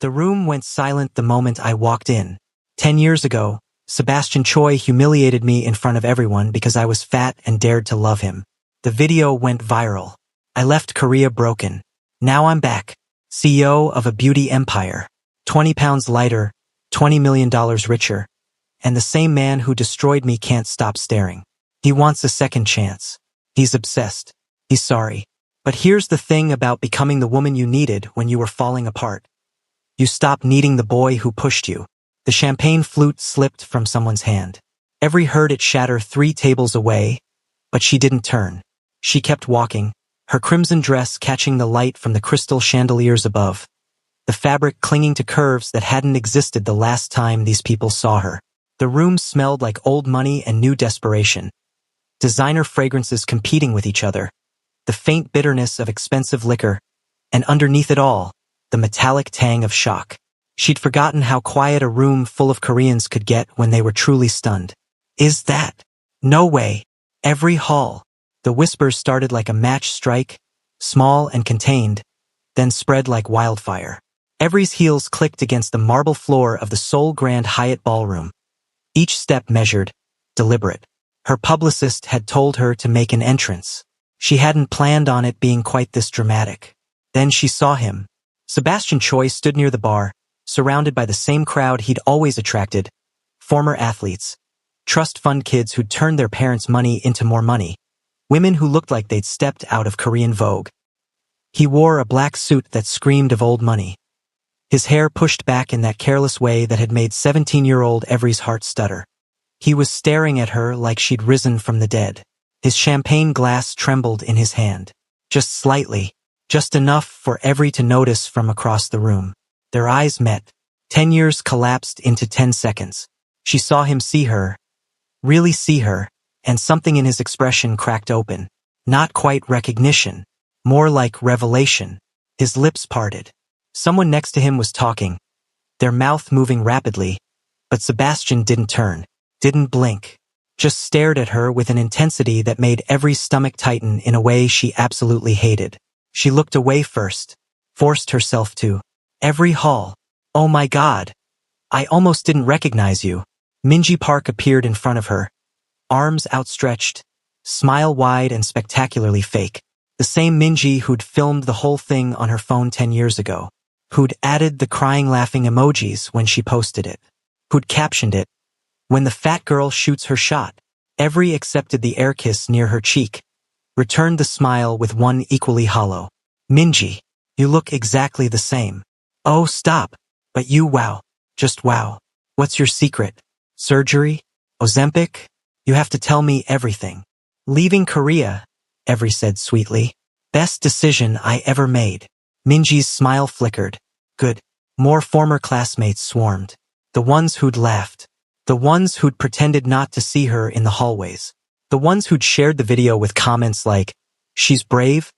The room went silent the moment I walked in. 10 years ago, Sebastian Choi humiliated me in front of everyone because I was fat and dared to love him. The video went viral. I left Korea broken. Now I'm back, CEO of a beauty empire. 20 pounds lighter, $20 million richer. And the same man who destroyed me can't stop staring. He wants a second chance. He's obsessed. He's sorry. But here's the thing about becoming the woman you needed when you were falling apart. You stop needing the boy who pushed you. The champagne flute slipped from someone's hand. Every heard it shatter 3 tables away, but she didn't turn. She kept walking, her crimson dress catching the light from the crystal chandeliers above, the fabric clinging to curves that hadn't existed the last time these people saw her. The room smelled like old money and new desperation. Designer fragrances competing with each other, the faint bitterness of expensive liquor, and underneath it all, the metallic tang of shock. She'd forgotten how quiet a room full of Koreans could get when they were truly stunned. Is that? No way. Every hall. The whispers started like a match strike, small and contained, then spread like wildfire. Every's heels clicked against the marble floor of the Seoul Grand Hyatt ballroom. Each step measured, deliberate. Her publicist had told her to make an entrance. She hadn't planned on it being quite this dramatic. Then she saw him. Sebastian Choi stood near the bar, surrounded by the same crowd he'd always attracted, former athletes, trust fund kids who'd turned their parents' money into more money, women who looked like they'd stepped out of Korean Vogue. He wore a black suit that screamed of old money. His hair pushed back in that careless way that had made 17-year-old Every's heart stutter. He was staring at her like she'd risen from the dead. His champagne glass trembled in his hand. Just slightly, just enough for Every to notice from across the room. Their eyes met. 10 years collapsed into 10 seconds. She saw him see her, really see her, and something in his expression cracked open. Not quite recognition, more like revelation. His lips parted. Someone next to him was talking, their mouth moving rapidly, but Sebastian didn't turn, didn't blink, just stared at her with an intensity that made Every's stomach tighten in a way she absolutely hated. She looked away first, forced herself to. Every hall. Oh my God. I almost didn't recognize you. Minji Park appeared in front of her, arms outstretched, smile wide and spectacularly fake. The same Minji who'd filmed the whole thing on her phone 10 years ago, who'd added the crying laughing emojis when she posted it, who'd captioned it, "When the fat girl shoots her shot." Every accepted the air kiss near her cheek, returned the smile with one equally hollow. Minji, you look exactly the same. Oh, stop. But you wow. Just wow. What's your secret? Surgery? Ozempic? You have to tell me everything. Leaving Korea, Every said sweetly. Best decision I ever made. Minji's smile flickered. Good. More former classmates swarmed. The ones who'd laughed. The ones who'd pretended not to see her in the hallways. The ones who'd shared the video with comments like, "She's brave,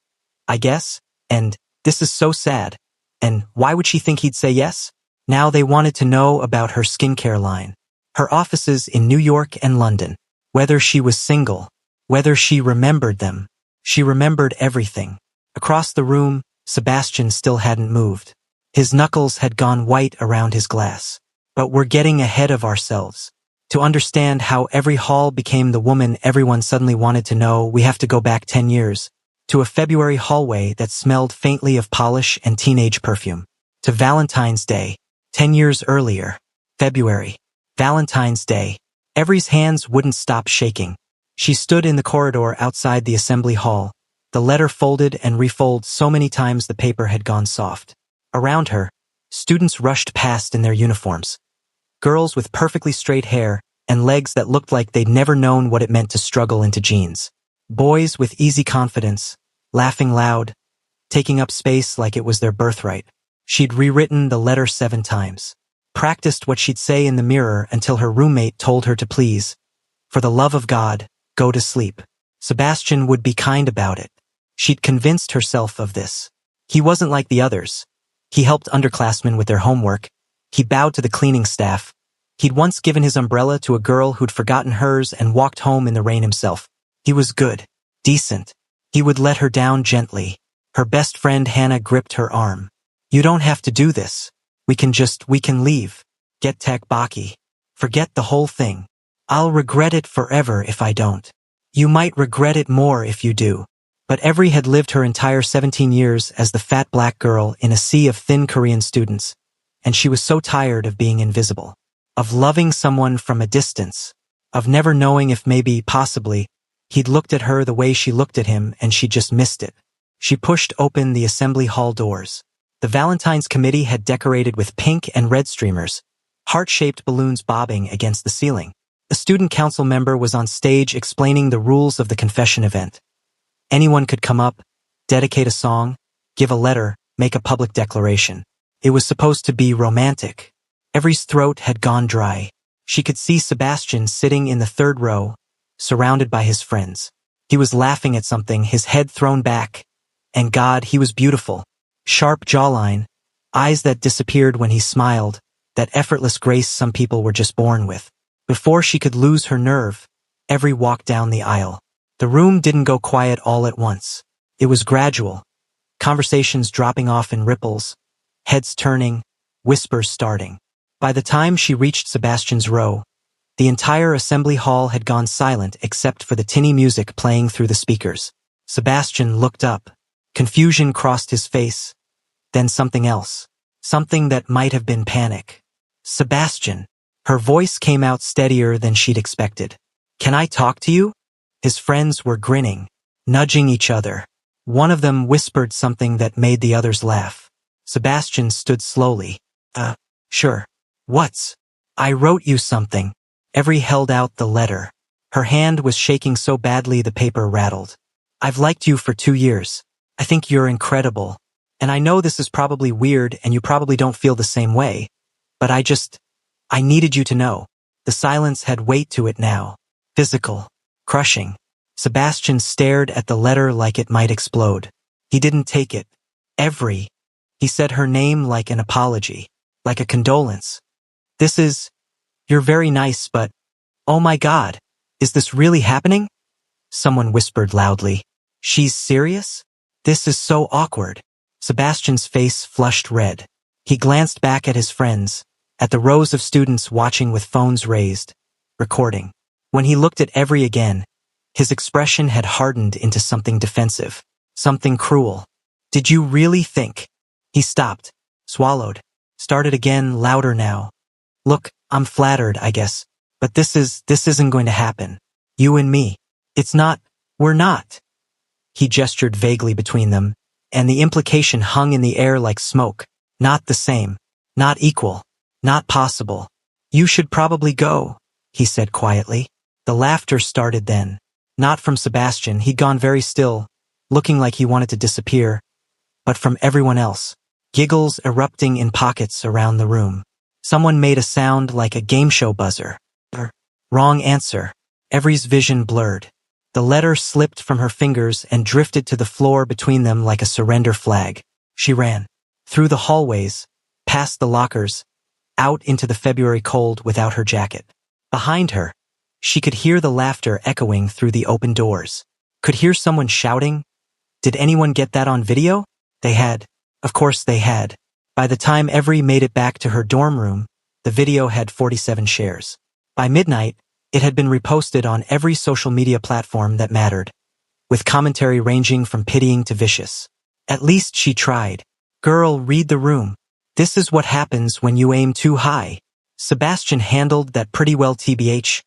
I guess," and "This is so sad," and "Why would she think he'd say yes?" Now they wanted to know about her skincare line, her offices in New York and London, whether she was single, whether she remembered them. She remembered everything. Across the room, Sebastian still hadn't moved. His knuckles had gone white around his glass. But we're getting ahead of ourselves. To understand how Every hall became the woman everyone suddenly wanted to know, we have to go back 10 years. To a February hallway that smelled faintly of polish and teenage perfume. To Valentine's Day, 10 years earlier. February. Valentine's Day. Every's hands wouldn't stop shaking. She stood in the corridor outside the assembly hall, the letter folded and refolded so many times the paper had gone soft. Around her, students rushed past in their uniforms. Girls with perfectly straight hair and legs that looked like they'd never known what it meant to struggle into jeans. Boys with easy confidence, laughing loud, taking up space like it was their birthright. She'd rewritten the letter 7 times, practiced what she'd say in the mirror until her roommate told her to please, for the love of God, go to sleep. Sebastian would be kind about it. She'd convinced herself of this. He wasn't like the others. He helped underclassmen with their homework. He bowed to the cleaning staff. He'd once given his umbrella to a girl who'd forgotten hers and walked home in the rain himself. He was good, decent. He would let her down gently. Her best friend Hannah gripped her arm. You don't have to do this. We can leave. Get Tech Baki. Forget the whole thing. I'll regret it forever if I don't. You might regret it more if you do. But Every had lived her entire 17 years as the fat black girl in a sea of thin Korean students, and she was so tired of being invisible, of loving someone from a distance, of never knowing if maybe, possibly, he'd looked at her the way she looked at him and she just missed it. She pushed open the assembly hall doors. The Valentine's committee had decorated with pink and red streamers, heart-shaped balloons bobbing against the ceiling. A student council member was on stage explaining the rules of the confession event. Anyone could come up, dedicate a song, give a letter, make a public declaration. It was supposed to be romantic. Every's throat had gone dry. She could see Sebastian sitting in the third row, surrounded by his friends. He was laughing at something, his head thrown back. And God, he was beautiful. Sharp jawline, eyes that disappeared when he smiled, that effortless grace some people were just born with. Before she could lose her nerve, Every walked down the aisle. The room didn't go quiet all at once. It was gradual. Conversations dropping off in ripples, heads turning, whispers starting. By the time she reached Sebastian's row, the entire assembly hall had gone silent except for the tinny music playing through the speakers. Sebastian looked up. Confusion crossed his face. Then something else. Something that might have been panic. Sebastian. Her voice came out steadier than she'd expected. Can I talk to you? His friends were grinning, nudging each other. One of them whispered something that made the others laugh. Sebastian stood slowly. Sure. What's? I wrote you something. Every held out the letter. Her hand was shaking so badly the paper rattled. I've liked you for 2 years. I think you're incredible. And I know this is probably weird and you probably don't feel the same way. But I needed you to know. The silence had weight to it now. Physical. Crushing. Sebastian stared at the letter like it might explode. He didn't take it. Every. He said her name like an apology. Like a condolence. You're very nice, but, oh my God, is this really happening? Someone whispered loudly. She's serious? This is so awkward. Sebastian's face flushed red. He glanced back at his friends, at the rows of students watching with phones raised, recording. When he looked at Every again, his expression had hardened into something defensive, something cruel. Did you really think? He stopped, swallowed, started again, louder now. Look, I'm flattered, I guess, but this isn't going to happen. You and me. We're not. He gestured vaguely between them, and the implication hung in the air like smoke. Not the same. Not equal. Not possible. You should probably go, he said quietly. The laughter started then. Not from Sebastian, he'd gone very still, looking like he wanted to disappear, but from everyone else. Giggles erupting in pockets around the room. Someone made a sound like a game show buzzer. Wrong answer. Every's vision blurred. The letter slipped from her fingers and drifted to the floor between them like a surrender flag. She ran. Through the hallways, past the lockers, out into the February cold without her jacket. Behind her, she could hear the laughter echoing through the open doors. Could hear someone shouting. Did anyone get that on video? They had. Of course they had. By the time Every made it back to her dorm room, the video had 47 shares. By midnight, it had been reposted on every social media platform that mattered, with commentary ranging from pitying to vicious. At least she tried. Girl, read the room. This is what happens when you aim too high. Sebastian handled that pretty well, tbh.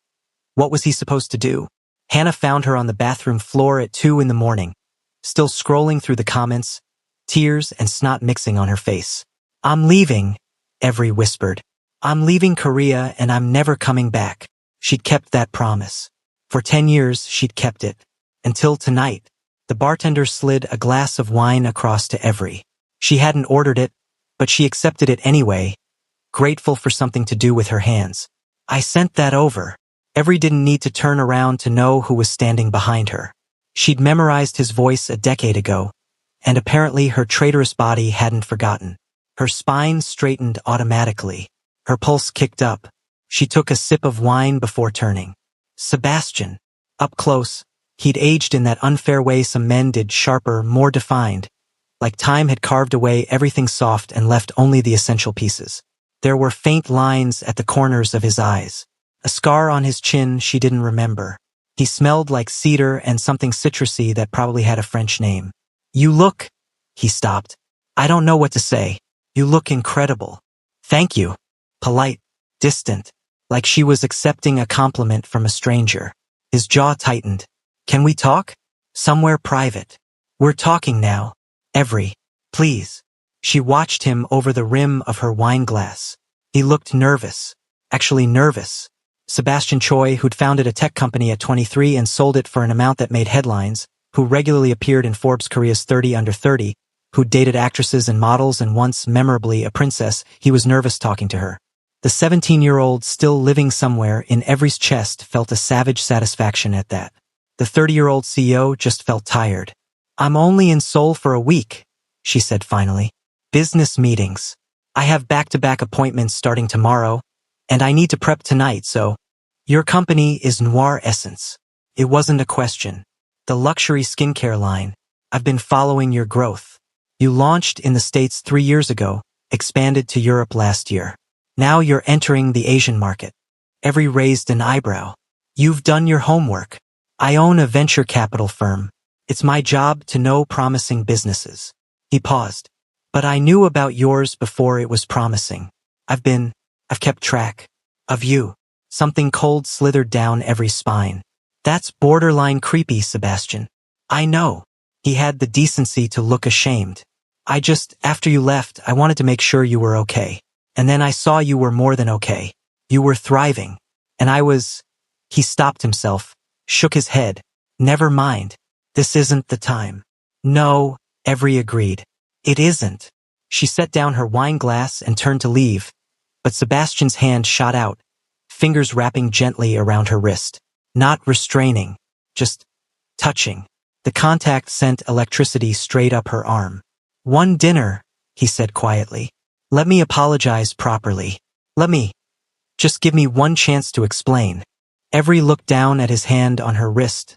What was he supposed to do? Hannah found her on the bathroom floor at 2 in the morning, still scrolling through the comments, tears and snot mixing on her face. I'm leaving, Every whispered. I'm leaving Korea and I'm never coming back. She'd kept that promise. For 10 years, she'd kept it. Until tonight. The bartender slid a glass of wine across to Every. She hadn't ordered it, but she accepted it anyway, grateful for something to do with her hands. I sent that over. Every didn't need to turn around to know who was standing behind her. She'd memorized his voice a decade ago, and apparently her traitorous body hadn't forgotten. Her spine straightened automatically. Her pulse kicked up. She took a sip of wine before turning. Sebastian. Up close, he'd aged in that unfair way some men did, sharper, more defined. like time had carved away everything soft and left only the essential pieces. There were faint lines at the corners of his eyes. A scar on his chin she didn't remember. He smelled like cedar and something citrusy that probably had a French name. You look... He stopped. I don't know what to say. You look incredible. Thank you. Polite. Distant. Like she was accepting a compliment from a stranger. His jaw tightened. Can we talk? Somewhere private. We're talking now. Please. She watched him over the rim of her wine glass. He looked nervous. Actually nervous. Sebastian Choi, who'd founded a tech company at 23 and sold it for an amount that made headlines, who regularly appeared in Forbes Korea's 30 Under 30, who'd dated actresses and models and once, memorably, a princess, he was nervous talking to her. The 17-year-old still living somewhere in Evry's chest felt a savage satisfaction at that. The 30-year-old CEO just felt tired. I'm only in Seoul for a week, she said finally. Business meetings. I have back-to-back appointments starting tomorrow, and I need to prep tonight, so... Your company is Noir Essence. It wasn't a question. The luxury skincare line. I've been following your growth. You launched in the States 3 years ago, expanded to Europe last year. Now you're entering the Asian market. Evry raised an eyebrow. You've done your homework. I own a venture capital firm. It's my job to know promising businesses. He paused. But I knew about yours before it was promising. I've kept track of you. Something cold slithered down Evry's spine. That's borderline creepy, Sebastian. I know. He had the decency to look ashamed. After you left, I wanted to make sure you were okay. And then I saw you were more than okay. You were thriving. And He stopped himself, shook his head. Never mind. This isn't the time. No, Evry agreed. It isn't. She set down her wine glass and turned to leave, but Sebastian's hand shot out, fingers wrapping gently around her wrist. Not restraining, just touching. The contact sent electricity straight up her arm. One dinner, he said quietly. Let me apologize properly. Just give me one chance to explain. Evry looked down at his hand on her wrist,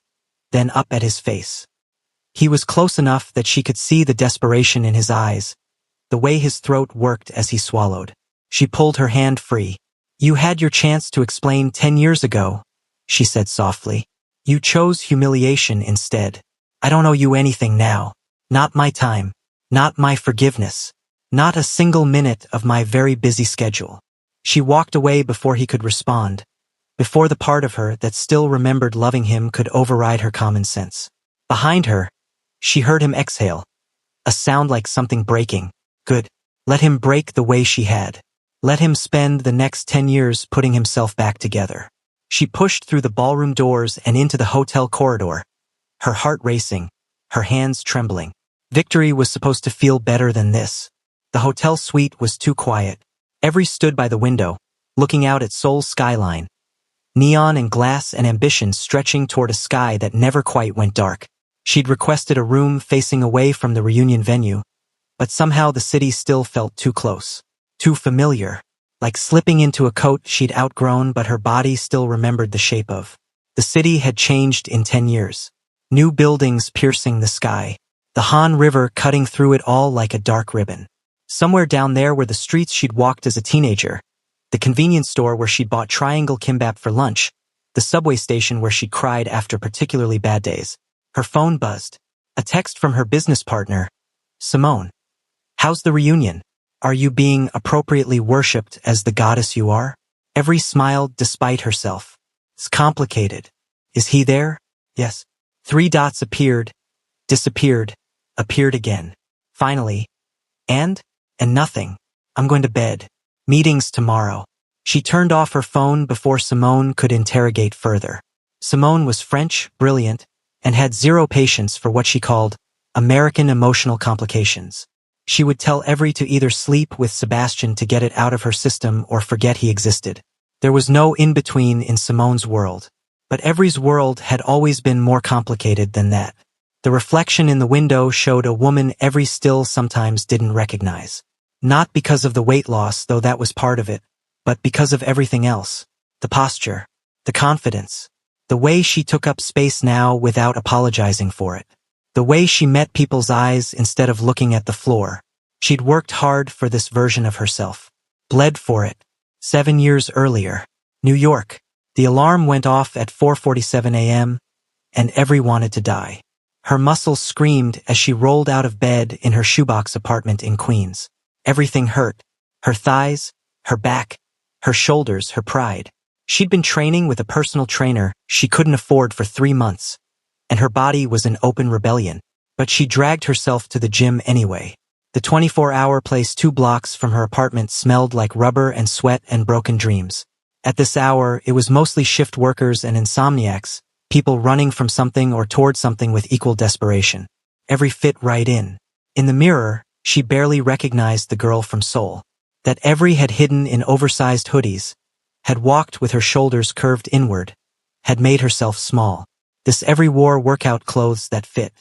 then up at his face. He was close enough that she could see the desperation in his eyes, the way his throat worked as he swallowed. She pulled her hand free. You had your chance to explain 10 years ago, she said softly. You chose humiliation instead. I don't owe you anything now. Not my time. Not my forgiveness. Not a single minute of my very busy schedule. She walked away before he could respond, before the part of her that still remembered loving him could override her common sense. Behind her, she heard him exhale, a sound like something breaking. Good. Let him break the way she had. Let him spend the next 10 years putting himself back together. She pushed through the ballroom doors and into the hotel corridor, her heart racing, her hands trembling. Victory was supposed to feel better than this. The hotel suite was too quiet. Evry stood by the window, looking out at Seoul's skyline. Neon and glass and ambition stretching toward a sky that never quite went dark. She'd requested a room facing away from the reunion venue, but somehow the city still felt too close, too familiar, like slipping into a coat she'd outgrown but her body still remembered the shape of. The city had changed in 10 years. New buildings piercing the sky, the Han River cutting through it all like a dark ribbon. Somewhere down there were the streets she'd walked as a teenager, the convenience store where she'd bought triangle kimbap for lunch, the subway station where she'd cried after particularly bad days. Her phone buzzed. A text from her business partner, Simone. How's the reunion? Are you being appropriately worshipped as the goddess you are? Evry smiled despite herself. It's complicated. Is he there? Yes. 3 dots appeared, disappeared, appeared again. Finally. And nothing. I'm going to bed. Meetings tomorrow. She turned off her phone before Simone could interrogate further. Simone was French, brilliant, and had zero patience for what she called American emotional complications. She would tell Evry to either sleep with Sebastian to get it out of her system or forget he existed. There was no in-between in Simone's world. But Evry's world had always been more complicated than that. The reflection in the window showed a woman Evry still sometimes didn't recognize. Not because of the weight loss, though that was part of it, but because of everything else. The posture, the confidence, the way she took up space now without apologizing for it. The way she met people's eyes instead of looking at the floor. She'd worked hard for this version of herself. Bled for it. 7 years earlier. New York. The alarm went off at 4:47 a.m., and every wanted to die. Her muscles screamed as she rolled out of bed in her shoebox apartment in Queens. Everything hurt. Her thighs, her back, her shoulders, her pride. She'd been training with a personal trainer she couldn't afford for 3 months, and her body was in open rebellion. But she dragged herself to the gym anyway. The 24-hour place 2 blocks from her apartment smelled like rubber and sweat and broken dreams. At this hour, it was mostly shift workers and insomniacs, people running from something or toward something with equal desperation. Every fit right in. In the mirror, she barely recognized the girl from Seoul. That every had hidden in oversized hoodies, had walked with her shoulders curved inward, had made herself small. This every wore workout clothes that fit,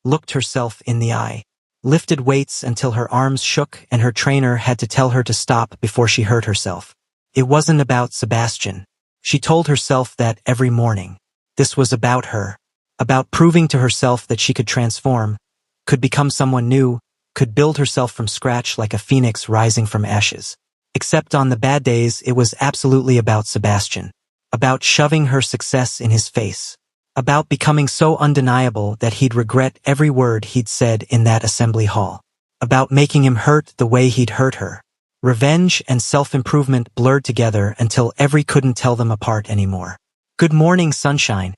looked herself in the eye, lifted weights until her arms shook and her trainer had to tell her to stop before she hurt herself. It wasn't about Sebastian. She told herself that every morning. This was about her. About proving to herself that she could transform, could become someone new, could build herself from scratch like a phoenix rising from ashes. Except on the bad days, it was absolutely about Sebastian. About shoving her success in his face. About becoming so undeniable that he'd regret every word he'd said in that assembly hall. About making him hurt the way he'd hurt her. Revenge and self-improvement blurred together until every couldn't tell them apart anymore. "Good morning, sunshine,"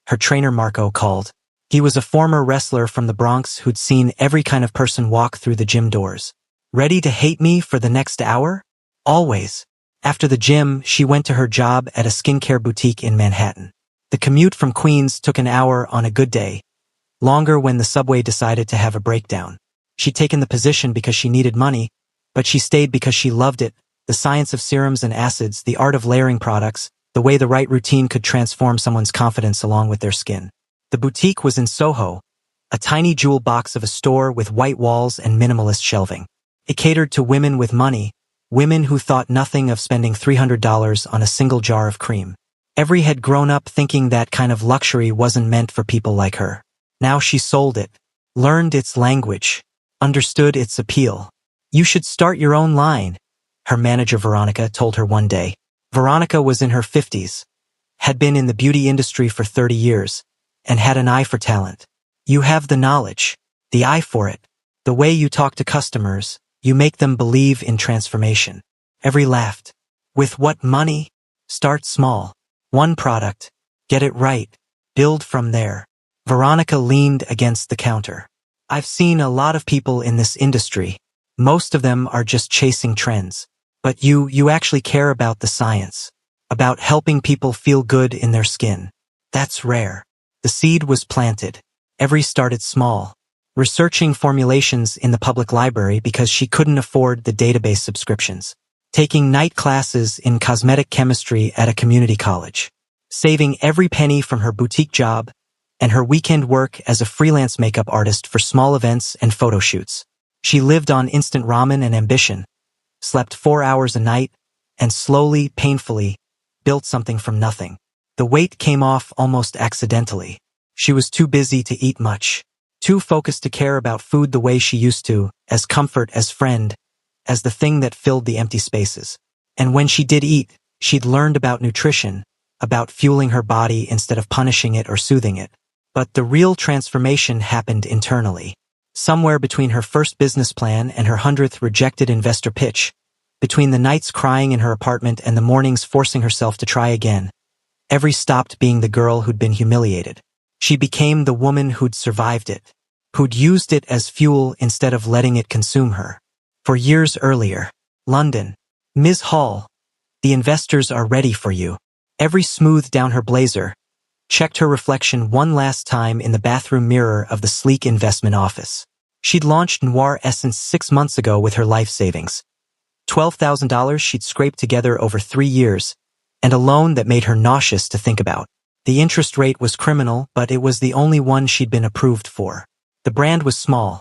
her trainer Marco called. He was a former wrestler from the Bronx who'd seen every kind of person walk through the gym doors. "Ready to hate me for the next hour?" "Always." After the gym, she went to her job at a skincare boutique in Manhattan. The commute from Queens took an hour on a good day, longer when the subway decided to have a breakdown. She'd taken the position because she needed money, but she stayed because she loved it, the science of serums and acids, the art of layering products, the way the right routine could transform someone's confidence along with their skin. The boutique was in Soho, a tiny jewel box of a store with white walls and minimalist shelving. It catered to women with money, women who thought nothing of spending $300 on a single jar of cream. Every had grown up thinking that kind of luxury wasn't meant for people like her. Now she sold it, learned its language, understood its appeal. "You should start your own line," her manager Veronica told her one day. Veronica was in her 50s, had been in the beauty industry for 30 years, and had an eye for talent. "You have the knowledge, the eye for it. The way you talk to customers, you make them believe in transformation." Every laughed. "With what money? Start small. One product. Get it right. Build from there." Veronica leaned against the counter. "I've seen a lot of people in this industry. Most of them are just chasing trends. But you actually care about the science. About helping people feel good in their skin. That's rare." The seed was planted. Every started small, researching formulations in the public library because she couldn't afford the database subscriptions, taking night classes in cosmetic chemistry at a community college, saving every penny from her boutique job and her weekend work as a freelance makeup artist for small events and photo shoots. She lived on instant ramen and ambition, slept 4 hours a night, and slowly, painfully, built something from nothing. The weight came off almost accidentally. She was too busy to eat much, too focused to care about food the way she used to, as comfort, as friend, as the thing that filled the empty spaces. And when she did eat, she'd learned about nutrition, about fueling her body instead of punishing it or soothing it. But the real transformation happened internally. Somewhere between her first business plan and her 100th rejected investor pitch, between the nights crying in her apartment and the mornings forcing herself to try again, every stopped being the girl who'd been humiliated. She became the woman who'd survived it, who'd used it as fuel instead of letting it consume her. For years earlier, London. "Ms. Hall, the investors are ready for you." Every smoothed down her blazer, checked her reflection one last time in the bathroom mirror of the sleek investment office. She'd launched Noir Essence 6 months ago with her life savings. $12,000 she'd scraped together over 3 years, and a loan that made her nauseous to think about. The interest rate was criminal, but it was the only one she'd been approved for. The brand was small.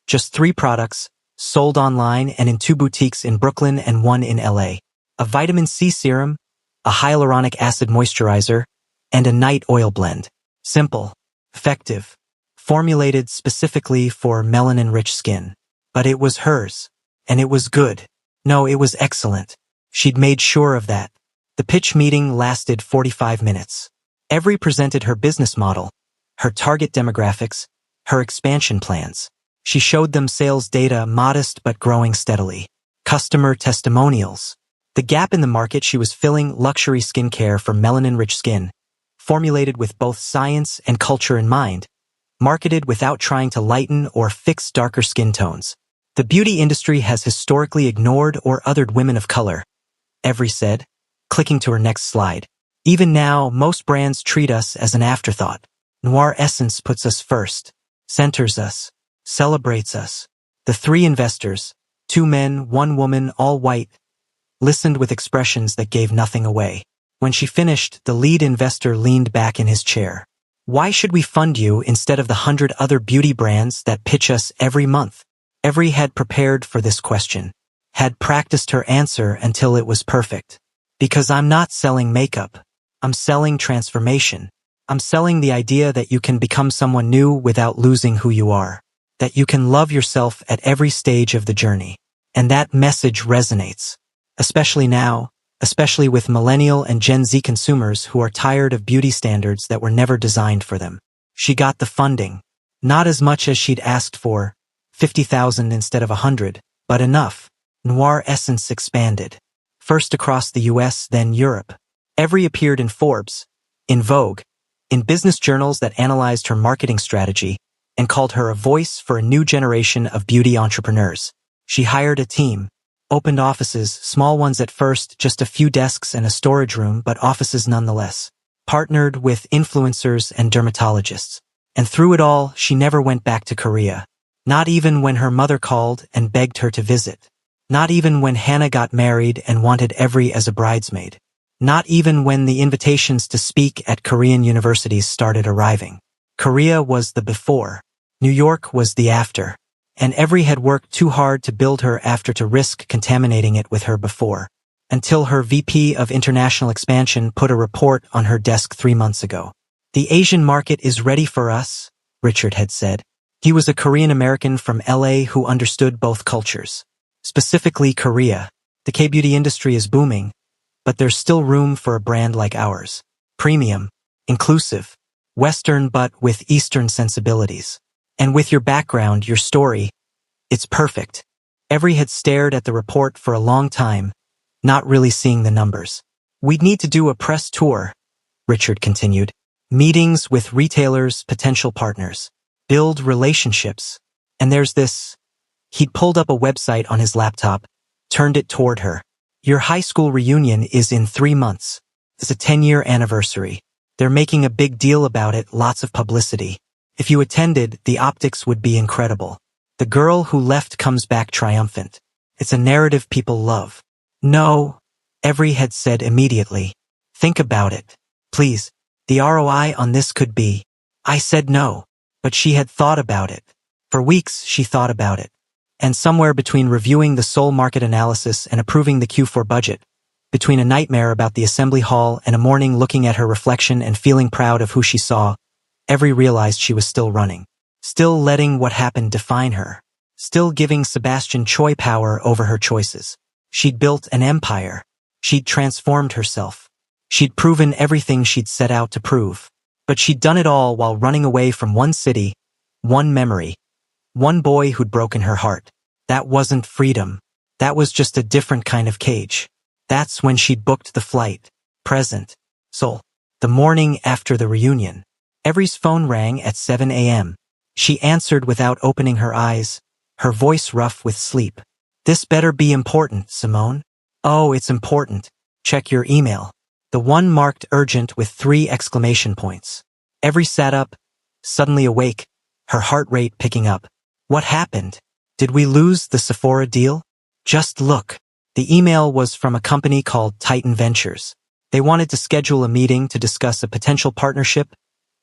Just 3 products, sold online and in 2 boutiques in Brooklyn and 1 in LA. A vitamin C serum, a hyaluronic acid moisturizer, and a night oil blend. Simple, effective, formulated specifically for melanin-rich skin. But it was hers. And it was good. No, it was excellent. She'd made sure of that. The pitch meeting lasted 45 minutes. Every presented her business model, her target demographics, her expansion plans. She showed them sales data, modest but growing steadily. Customer testimonials. The gap in the market she was filling, luxury skincare for melanin-rich skin, formulated with both science and culture in mind, marketed without trying to lighten or fix darker skin tones. The beauty industry has historically ignored or othered women of color, Every said, clicking to her next slide. Even now, most brands treat us as an afterthought. Noir Essence puts us first, centers us, celebrates us. The three investors, 2 men, 1 woman, all white, listened with expressions that gave nothing away. When she finished, the lead investor leaned back in his chair. Why should we fund you instead of the 100 other beauty brands that pitch us every month? Every had prepared for this question, had practiced her answer until it was perfect. Because I'm not selling makeup. I'm selling transformation. I'm selling the idea that you can become someone new without losing who you are. That you can love yourself at every stage of the journey. And that message resonates. Especially now, especially with millennial and Gen Z consumers who are tired of beauty standards that were never designed for them. She got the funding. Not as much as she'd asked for, 50,000 instead of 100, but enough. Noir Essence expanded. First across the US, then Europe. Every appeared in Forbes, in Vogue, in business journals that analyzed her marketing strategy and called her a voice for a new generation of beauty entrepreneurs. She hired a team, opened offices, small ones at first, just a few desks and a storage room, but offices nonetheless. Partnered with influencers and dermatologists. And through it all, she never went back to Korea. Not even when her mother called and begged her to visit. Not even when Hannah got married and wanted Every as a bridesmaid. Not even when the invitations to speak at Korean universities started arriving. Korea was the before. New York was the after. And Every had worked too hard to build her after to risk contaminating it with her before. Until her VP of International Expansion put a report on her desk 3 months ago. The Asian market is ready for us, Richard had said. He was a Korean American from LA who understood both cultures. Specifically Korea. The K-beauty industry is booming, but there's still room for a brand like ours. Premium, inclusive, Western but with Eastern sensibilities. And with your background, your story, it's perfect. Every had stared at the report for a long time, not really seeing the numbers. We'd need to do a press tour, Richard continued. Meetings with retailers, potential partners. Build relationships. And there's this. He'd pulled up a website on his laptop, turned it toward her. Your high school reunion is in 3 months. It's a 10-year anniversary. They're making a big deal about it, lots of publicity. If you attended, the optics would be incredible. The girl who left comes back triumphant. It's a narrative people love. No, Every had said immediately. Think about it. Please, the ROI on this could be. I said no, but she had thought about it. For weeks, she thought about it. And somewhere between reviewing the Seoul market analysis and approving the Q4 budget, between a nightmare about the assembly hall and a morning looking at her reflection and feeling proud of who she saw, Every realized she was still running. Still letting what happened define her. Still giving Sebastian Choi power over her choices. She'd built an empire. She'd transformed herself. She'd proven everything she'd set out to prove. But she'd done it all while running away from one city, one memory, one boy who'd broken her heart. That wasn't freedom. That was just a different kind of cage. That's when she'd booked the flight. Present. Seoul. The morning after the reunion. Every's phone rang at 7 a.m. She answered without opening her eyes, her voice rough with sleep. This better be important, Simone. Oh, it's important. Check your email. The one marked urgent with 3 exclamation points. Every sat up, suddenly awake, her heart rate picking up. What happened? Did we lose the Sephora deal? Just look. The email was from a company called Titan Ventures. They wanted to schedule a meeting to discuss a potential partnership,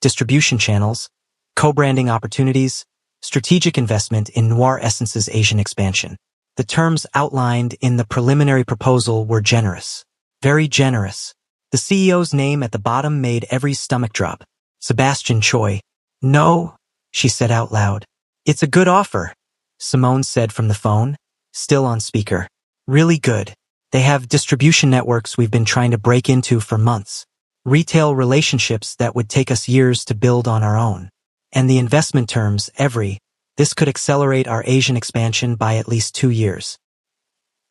distribution channels, co-branding opportunities, strategic investment in Noir Essence's Asian expansion. The terms outlined in the preliminary proposal were generous. Very generous. The CEO's name at the bottom made Every's stomach drop. Sebastian Choi. No, she said out loud. It's a good offer, Simone said from the phone, still on speaker. Really good. They have distribution networks we've been trying to break into for months. Retail relationships that would take us years to build on our own. And the investment terms, this could accelerate our Asian expansion by at least 2 years.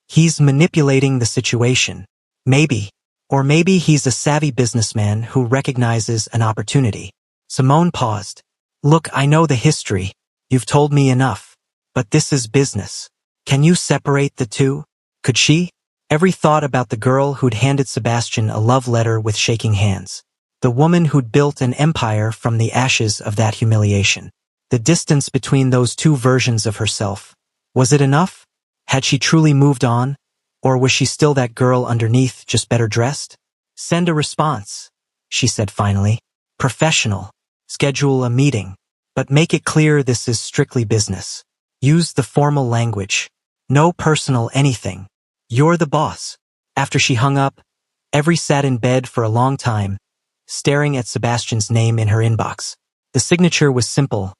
He's manipulating the situation. Maybe. Or maybe he's a savvy businessman who recognizes an opportunity. Simone paused. Look, I know the history. You've told me enough. But this is business. Can you separate the two? Could she? Every thought about the girl who'd handed Sebastian a love letter with shaking hands. The woman who'd built an empire from the ashes of that humiliation. The distance between those two versions of herself. Was it enough? Had she truly moved on? Or was she still that girl underneath, just better dressed? Send a response, she said finally. Professional. Schedule a meeting. But make it clear this is strictly business. Use the formal language. No personal anything. You're the boss. After she hung up, Every sat in bed for a long time, staring at Sebastian's name in her inbox. The signature was simple.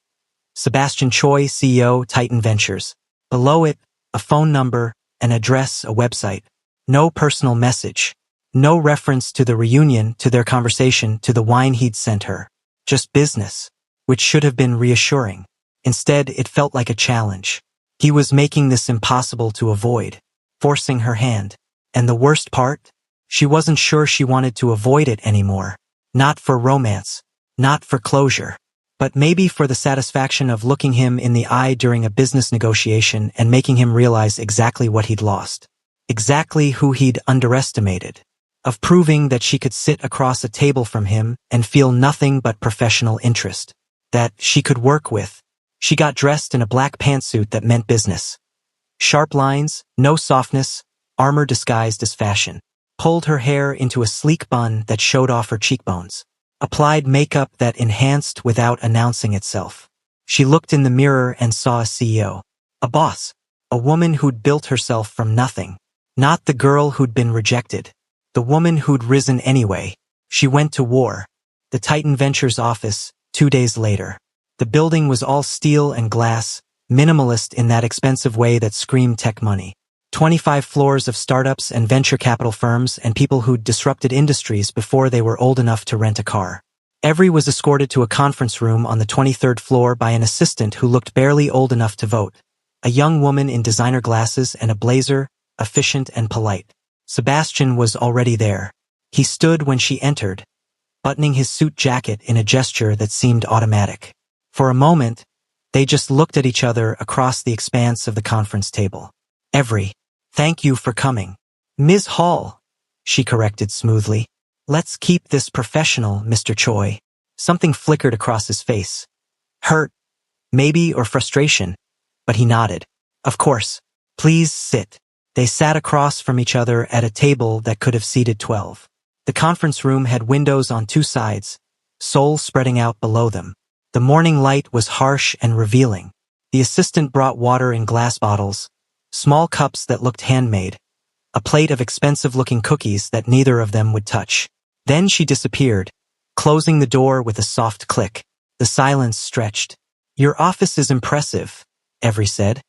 Sebastian Choi, CEO, Titan Ventures. Below it, a phone number, an address, a website. No personal message. No reference to the reunion, to their conversation, to the wine he'd sent her. Just business, which should have been reassuring. Instead, it felt like a challenge. He was making this impossible to avoid, forcing her hand. And the worst part? She wasn't sure she wanted to avoid it anymore. Not for romance, not for closure, but maybe for the satisfaction of looking him in the eye during a business negotiation and making him realize exactly what he'd lost. Exactly who he'd underestimated. Of proving that she could sit across a table from him and feel nothing but professional interest. That she could work with. She got dressed in a black pantsuit that meant business. Sharp lines, no softness, armor disguised as fashion. Pulled her hair into a sleek bun that showed off her cheekbones. Applied makeup that enhanced without announcing itself. She looked in the mirror and saw a CEO. A boss. A woman who'd built herself from nothing. Not the girl who'd been rejected. The woman who'd risen anyway. She went to war. The Titan Ventures office, 2 days later. The building was all steel and glass, minimalist in that expensive way that screamed tech money. 25 floors of startups and venture capital firms and people who'd disrupted industries before they were old enough to rent a car. Every was escorted to a conference room on the 23rd floor by an assistant who looked barely old enough to vote. A young woman in designer glasses and a blazer, efficient and polite. Sebastian was already there. He stood when she entered, buttoning his suit jacket in a gesture that seemed automatic. For a moment, they just looked at each other across the expanse of the conference table. Thank you for coming. Ms. Hall, she corrected smoothly. Let's keep this professional, Mr. Choi. Something flickered across his face. Hurt, maybe, or frustration, but he nodded. Of course. Please sit. They sat across from each other at a table that could have seated 12. The conference room had windows on 2 sides, Seoul spreading out below them. The morning light was harsh and revealing. The assistant brought water in glass bottles, small cups that looked handmade, a plate of expensive-looking cookies that neither of them would touch. Then she disappeared, closing the door with a soft click. The silence stretched. Your office is impressive, Every said,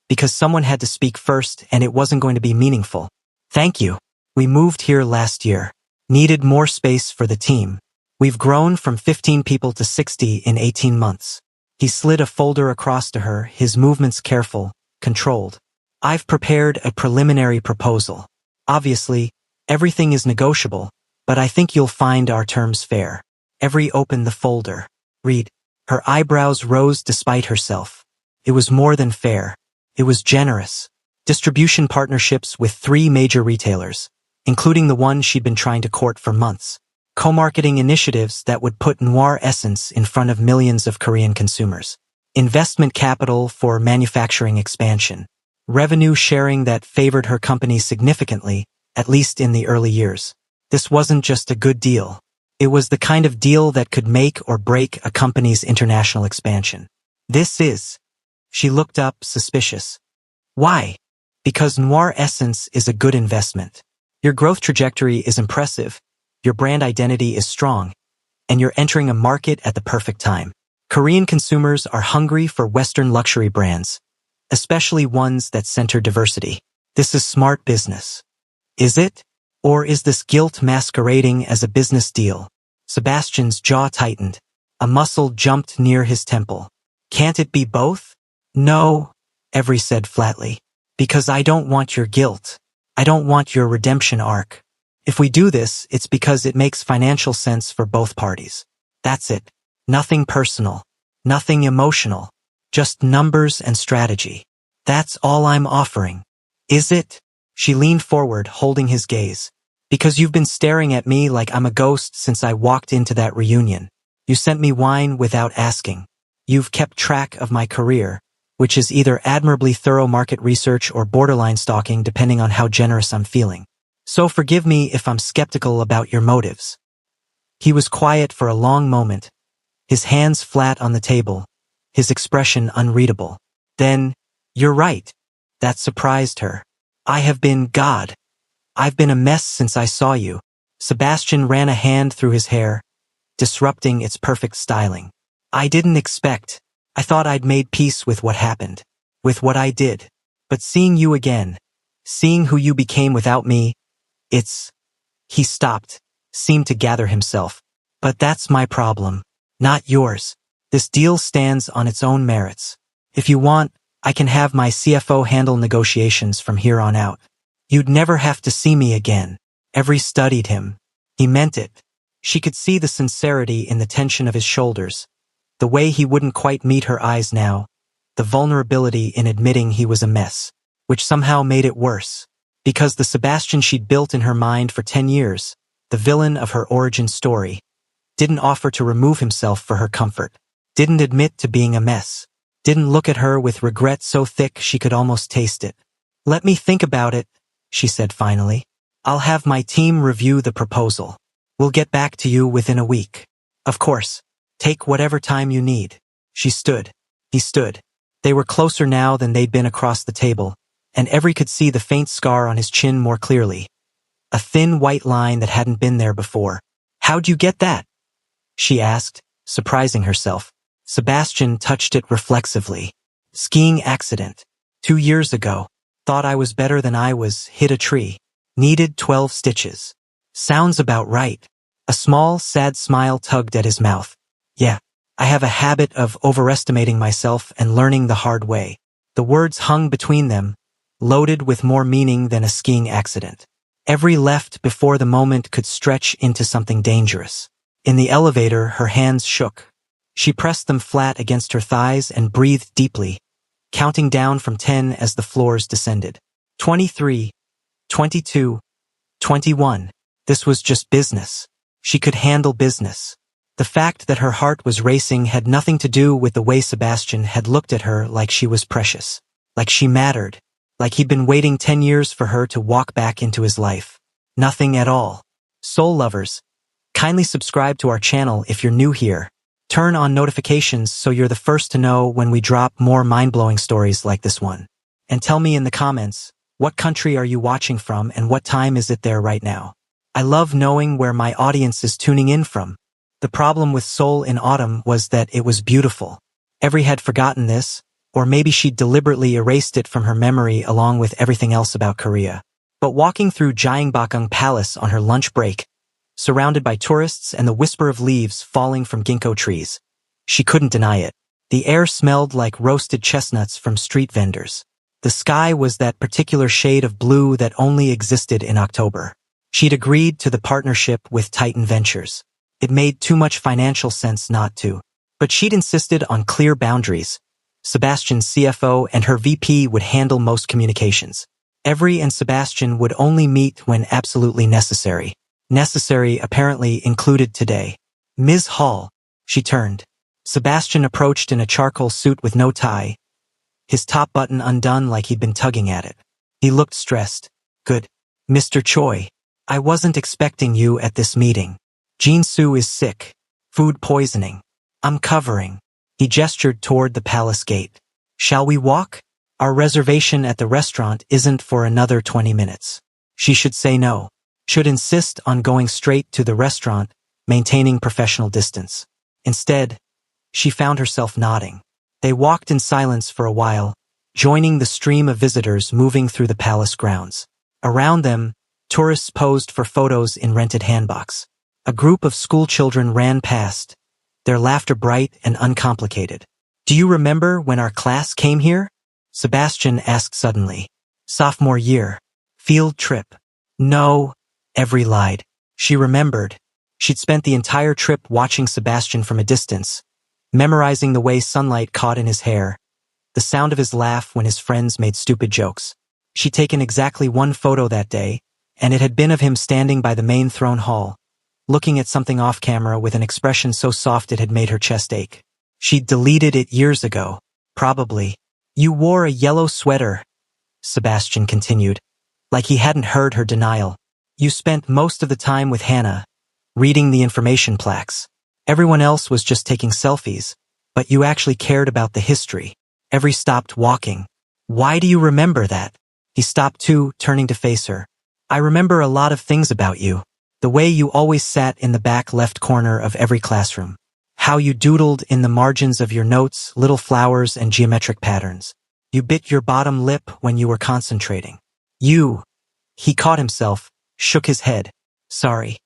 because someone had to speak first and it wasn't going to be meaningful. Thank you. We moved here last year. Needed more space for the team. We've grown from 15 people to 60 in 18 months. He slid a folder across to her, his movements careful, controlled. I've prepared a preliminary proposal. Obviously, everything is negotiable, but I think you'll find our terms fair. Every opened the folder. Read. Her eyebrows rose despite herself. It was more than fair. It was generous. Distribution partnerships with 3 major retailers, including the one she'd been trying to court for months. Co-marketing initiatives that would put Noir Essence in front of millions of Korean consumers. Investment capital for manufacturing expansion. Revenue sharing that favored her company significantly, at least in the early years. This wasn't just a good deal. It was the kind of deal that could make or break a company's international expansion. This is. She looked up, suspicious. Why? Because Noir Essence is a good investment. Your growth trajectory is impressive, your brand identity is strong, and you're entering a market at the perfect time. Korean consumers are hungry for Western luxury brands, especially ones that center diversity. This is smart business. Is it? Or is this guilt masquerading as a business deal? Sebastian's jaw tightened. A muscle jumped near his temple. Can't it be both? No, Avery said flatly. Because I don't want your guilt. I don't want your redemption arc. If we do this, it's because it makes financial sense for both parties. That's it. Nothing personal. Nothing emotional. Just numbers and strategy. That's all I'm offering. Is it? She leaned forward, holding his gaze. Because you've been staring at me like I'm a ghost since I walked into that reunion. You sent me wine without asking. You've kept track of my career, which is either admirably thorough market research or borderline stalking depending on how generous I'm feeling. So forgive me if I'm skeptical about your motives. He was quiet for a long moment, his hands flat on the table, his expression unreadable. Then, you're right. That surprised her. I have been God. I've been a mess since I saw you. Sebastian ran a hand through his hair, disrupting its perfect styling. I didn't expect. I thought I'd made peace with what happened, with what I did. But seeing you again, seeing who you became without me, He stopped, seemed to gather himself. But that's my problem, not yours. This deal stands on its own merits. If you want, I can have my CFO handle negotiations from here on out. You'd never have to see me again. Avery studied him. He meant it. She could see the sincerity in the tension of his shoulders, the way he wouldn't quite meet her eyes now, the vulnerability in admitting he was a mess, which somehow made it worse. Because the Sebastian she'd built in her mind for 10 years, the villain of her origin story, didn't offer to remove himself for her comfort, didn't admit to being a mess, didn't look at her with regret so thick she could almost taste it. Let me think about it, she said finally. I'll have my team review the proposal. We'll get back to you within a week. Of course, take whatever time you need. She stood. He stood. They were closer now than they'd been across the table, and Avery could see the faint scar on his chin more clearly. A thin white line that hadn't been there before. How'd you get that? She asked, surprising herself. Sebastian touched it reflexively. Skiing accident. 2 years ago. Thought I was better than I was, hit a tree. Needed 12 stitches. Sounds about right. A small, sad smile tugged at his mouth. Yeah, I have a habit of overestimating myself and learning the hard way. The words hung between them, loaded with more meaning than a skiing accident. Avery left before the moment could stretch into something dangerous. In the elevator, her hands shook. She pressed them flat against her thighs and breathed deeply, counting down from 10 as the floors descended. 23, 22, 21. This was just business. She could handle business. The fact that her heart was racing had nothing to do with the way Sebastian had looked at her like she was precious, like she mattered, like he'd been waiting 10 years for her to walk back into his life. Nothing at all. Soul lovers, kindly subscribe to our channel if you're new here. Turn on notifications so you're the first to know when we drop more mind-blowing stories like this one. And tell me in the comments, what country are you watching from and what time is it there right now? I love knowing where my audience is tuning in from. The problem with Seoul in autumn was that it was beautiful. Avery had forgotten this, or maybe she'd deliberately erased it from her memory along with everything else about Korea. But walking through Gyeongbokgung Palace on her lunch break, surrounded by tourists and the whisper of leaves falling from ginkgo trees, she couldn't deny it. The air smelled like roasted chestnuts from street vendors. The sky was that particular shade of blue that only existed in October. She'd agreed to the partnership with Titan Ventures. It made too much financial sense not to. But she'd insisted on clear boundaries. Sebastian's CFO and her VP would handle most communications. Avery and Sebastian would only meet when absolutely necessary. Necessary apparently included today. Ms. Hall. She turned. Sebastian approached in a charcoal suit with no tie, his top button undone like he'd been tugging at it. He looked stressed. Good. Mr. Choi. I wasn't expecting you at this meeting. Jin-soo is sick. Food poisoning. I'm covering. He gestured toward the palace gate. Shall we walk? Our reservation at the restaurant isn't for another 20 minutes. She should say no. Should insist on going straight to the restaurant, maintaining professional distance. Instead, She found herself nodding. They walked in silence for a while, joining the stream of visitors moving through the palace grounds. Around them, tourists posed for photos in rented handbaks. A group of school children ran past, their laughter bright and uncomplicated. "Do you remember when our class came here?" Sebastian asked suddenly. "Sophomore year. Field trip." "No," Evri lied. She remembered. She'd spent the entire trip watching Sebastian from a distance, memorizing the way sunlight caught in his hair, the sound of his laugh when his friends made stupid jokes. She'd taken exactly one photo that day, and it had been of him standing by the main throne hall, looking at something off camera with an expression so soft it had made her chest ache. She'd deleted it years ago, probably. "You wore a yellow sweater," Sebastian continued, like he hadn't heard her denial. "You spent most of the time with Hannah, reading the information plaques. Everyone else was just taking selfies, but you actually cared about the history." Evri stopped walking. "Why do you remember that?" He stopped too, turning to face her. "I remember a lot of things about you. The way you always sat in the back left corner of every classroom. How you doodled in the margins of your notes little flowers and geometric patterns. You bit your bottom lip when you were concentrating. You—" He caught himself, shook his head. "Sorry.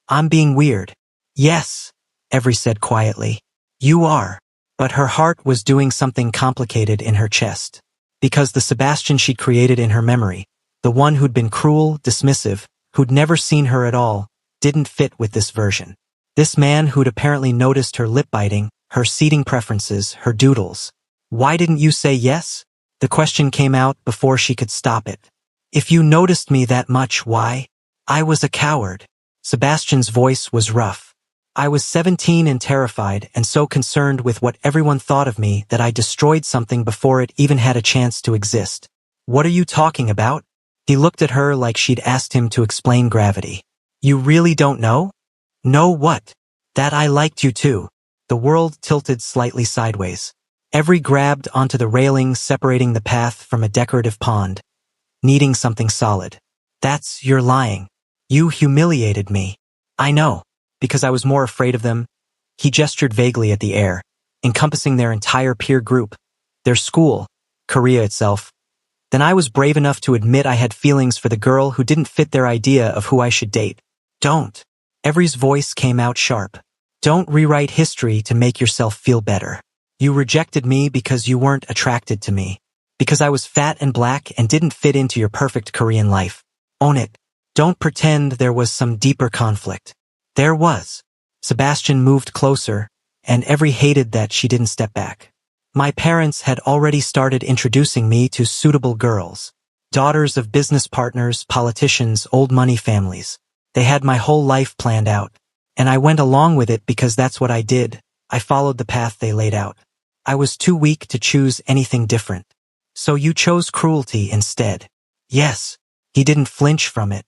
I'm being weird." "Yes," Evri said quietly. "You are." But her heart was doing something complicated in her chest. Because the Sebastian she'd created in her memory, the one who'd been cruel, dismissive, who'd never seen her at all, didn't fit with this version. This man who'd apparently noticed her lip biting, her seating preferences, her doodles. "Why didn't you say yes?" The question came out before she could stop it. "If you noticed me that much, why?" "I was a coward." Sebastian's voice was rough. "I was 17 and terrified and so concerned with what everyone thought of me that I destroyed something before it even had a chance to exist." "What are you talking about?" He looked at her like she'd asked him to explain gravity. "You really don't know?" "Know what?" "That I liked you too." The world tilted slightly sideways. Evri grabbed onto the railing separating the path from a decorative pond, needing something solid. "You're lying. You humiliated me." "I know. Because I was more afraid of them." He gestured vaguely at the air, encompassing their entire peer group, their school, Korea itself. "Then I was brave enough to admit I had feelings for the girl who didn't fit their idea of who I should date." "Don't." Evri's voice came out sharp. "Don't rewrite history to make yourself feel better. You rejected me because you weren't attracted to me. Because I was fat and black and didn't fit into your perfect Korean life. Own it. Don't pretend there was some deeper conflict." "There was." Sebastian moved closer, and Evri hated that she didn't step back. "My parents had already started introducing me to suitable girls. Daughters of business partners, politicians, old money families. They had my whole life planned out. And I went along with it because that's what I did. I followed the path they laid out. I was too weak to choose anything different. So you chose cruelty instead." "Yes." He didn't flinch from it.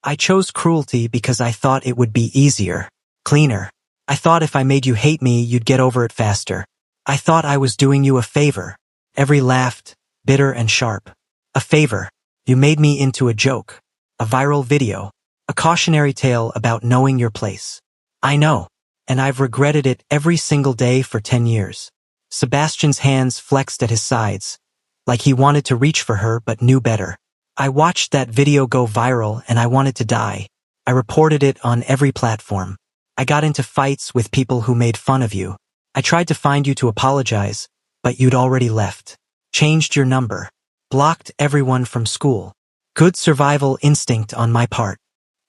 "I chose cruelty because I thought it would be easier, cleaner. I thought if I made you hate me, you'd get over it faster. I thought I was doing you a favor." Evri laughed, bitter and sharp. "A favor. You made me into a joke. A viral video. A cautionary tale about knowing your place. I know. And I've regretted it every single day for 10 years. Sebastian's hands flexed at his sides, like he wanted to reach for her but knew better. "I watched that video go viral and I wanted to die. I reported it on every platform. I got into fights with people who made fun of you. I tried to find you to apologize, but you'd already left. Changed your number. Blocked everyone from school. Good survival instinct on my part.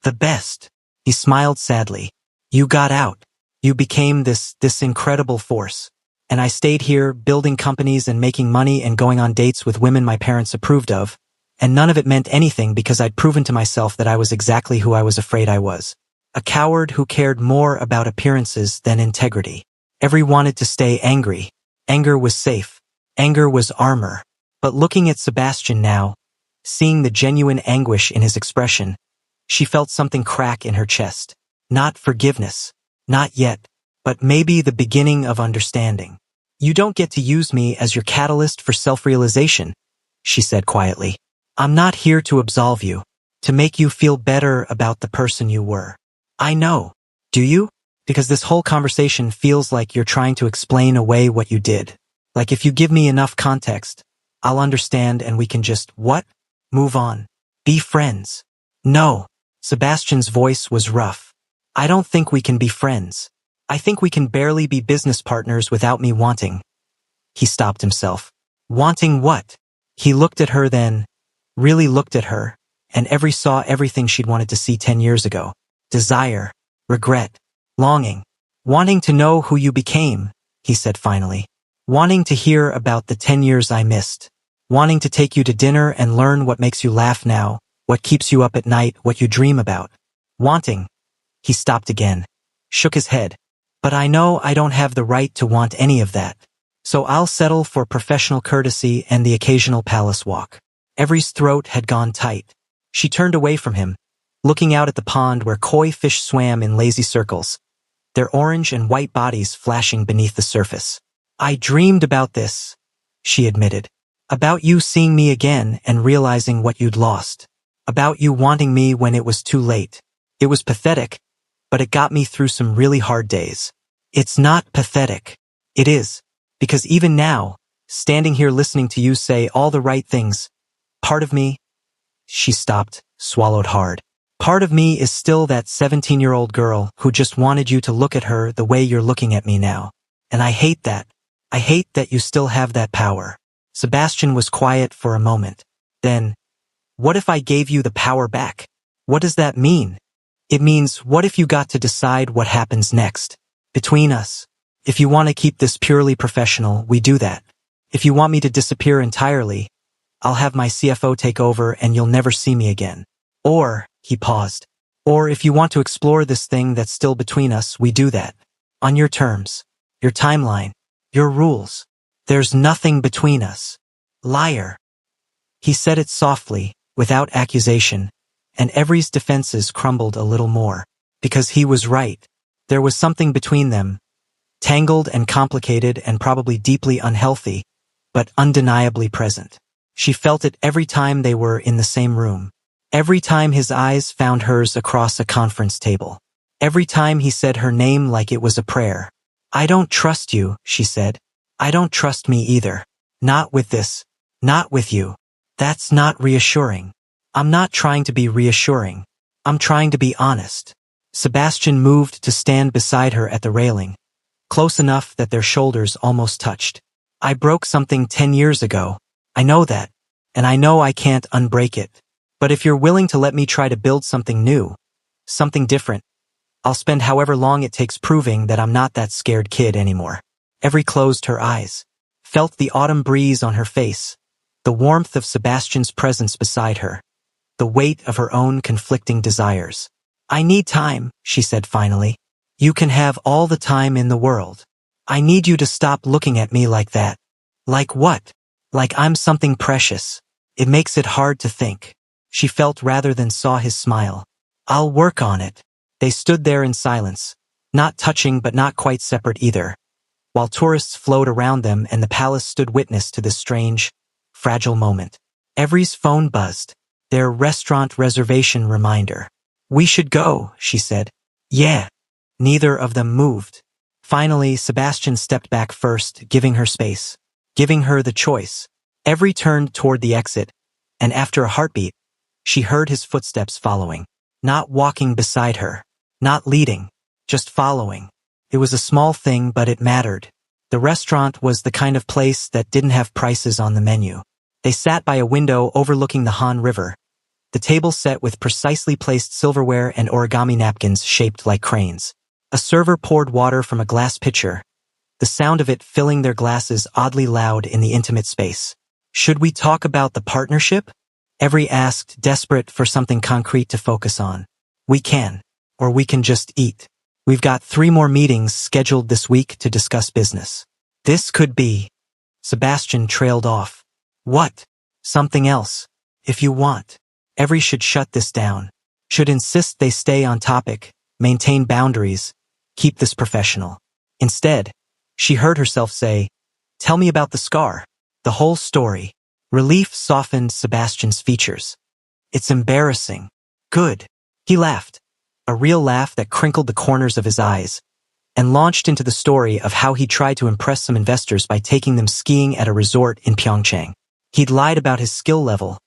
The best." He smiled sadly. "You got out. You became this incredible force. And I stayed here building companies and making money and going on dates with women my parents approved of. And none of it meant anything because I'd proven to myself that I was exactly who I was afraid I was. A coward who cared more about appearances than integrity. Evri wanted to stay angry. Anger was safe. Anger was armor. But looking at Sebastian now, seeing the genuine anguish in his expression, she felt something crack in her chest. Not forgiveness. Not yet. But maybe the beginning of understanding. "You don't get to use me as your catalyst for self-realization," she said quietly. "I'm not here to absolve you, to make you feel better about the person you were." "I know. Do you?" Because this whole conversation feels like you're trying to explain away what you did. Like if you give me enough context, I'll understand and we can just, what? Move on. Be friends. No. Sebastian's voice was rough. I don't think we can be friends. I think we can barely be business partners without me wanting. He stopped himself. Wanting what? He looked at her then, really looked at her, and saw everything she'd wanted to see 10 years ago. Desire, regret, longing, wanting to know who you became, he said finally. Wanting to hear about the 10 years I missed. Wanting to take you to dinner and learn what makes you laugh now, what keeps you up at night, what you dream about. Wanting. He stopped again, shook his head. But I know I don't have the right to want any of that. So I'll settle for professional courtesy and the occasional palace walk. Evre's throat had gone tight. She turned away from him, looking out at the pond where koi fish swam in lazy circles, their orange and white bodies flashing beneath the surface. I dreamed about this, she admitted. About you seeing me again and realizing what you'd lost. About you wanting me when it was too late. It was pathetic, but it got me through some really hard days. It's not pathetic. It is. Because even now, standing here listening to you say all the right things, part of me, she stopped, swallowed hard. Part of me is still that 17-year-old girl who just wanted you to look at her the way you're looking at me now. And I hate that. I hate that you still have that power. Sebastian was quiet for a moment. Then, what if I gave you the power back? What does that mean? It means, what if you got to decide what happens next? Between us. If you want to keep this purely professional, we do that. If you want me to disappear entirely, I'll have my CFO take over and you'll never see me again. Or, he paused. Or if you want to explore this thing that's still between us, we do that. On your terms. Your timeline. Your rules. There's nothing between us. Liar. He said it softly, without accusation, and Evre's defenses crumbled a little more. Because he was right. There was something between them. Tangled and complicated and probably deeply unhealthy, but undeniably present. She felt it every time they were in the same room. Every time his eyes found hers across a conference table. Every time he said her name like it was a prayer. I don't trust you, she said. I don't trust me either. Not with this. Not with you. That's not reassuring. I'm not trying to be reassuring. I'm trying to be honest. Sebastian moved to stand beside her at the railing, close enough that their shoulders almost touched. I broke something 10 years ago. I know that. And I know I can't unbreak it. But if you're willing to let me try to build something new, something different, I'll spend however long it takes proving that I'm not that scared kid anymore. Evre closed her eyes, felt the autumn breeze on her face, the warmth of Sebastian's presence beside her, the weight of her own conflicting desires. I need time, she said finally. You can have all the time in the world. I need you to stop looking at me like that. Like what? Like I'm something precious. It makes it hard to think. She felt rather than saw his smile. I'll work on it. They stood there in silence, not touching but not quite separate either, while tourists flowed around them and the palace stood witness to this strange, fragile moment. Evre's phone buzzed, their restaurant reservation reminder. We should go, she said. Yeah. Neither of them moved. Finally, Sebastian stepped back first, giving her space, giving her the choice. Evre turned toward the exit, and after a heartbeat, she heard his footsteps following, not walking beside her, not leading, just following. It was a small thing, but it mattered. The restaurant was the kind of place that didn't have prices on the menu. They sat by a window overlooking the Han River, the table set with precisely placed silverware and origami napkins shaped like cranes. A server poured water from a glass pitcher, the sound of it filling their glasses oddly loud in the intimate space. Should we talk about the partnership? Evre asked, desperate for something concrete to focus on. We can. Or we can just eat. We've got 3 more meetings scheduled this week to discuss business. This could be. Sebastian trailed off. What? Something else. If you want. Evre should shut this down. Should insist they stay on topic, maintain boundaries, keep this professional. Instead, she heard herself say, tell me about the scar. The whole story. Relief softened Sebastian's features. It's embarrassing. Good. He laughed. A real laugh that crinkled the corners of his eyes, and launched into the story of how he tried to impress some investors by taking them skiing at a resort in Pyeongchang. He'd lied about his skill level,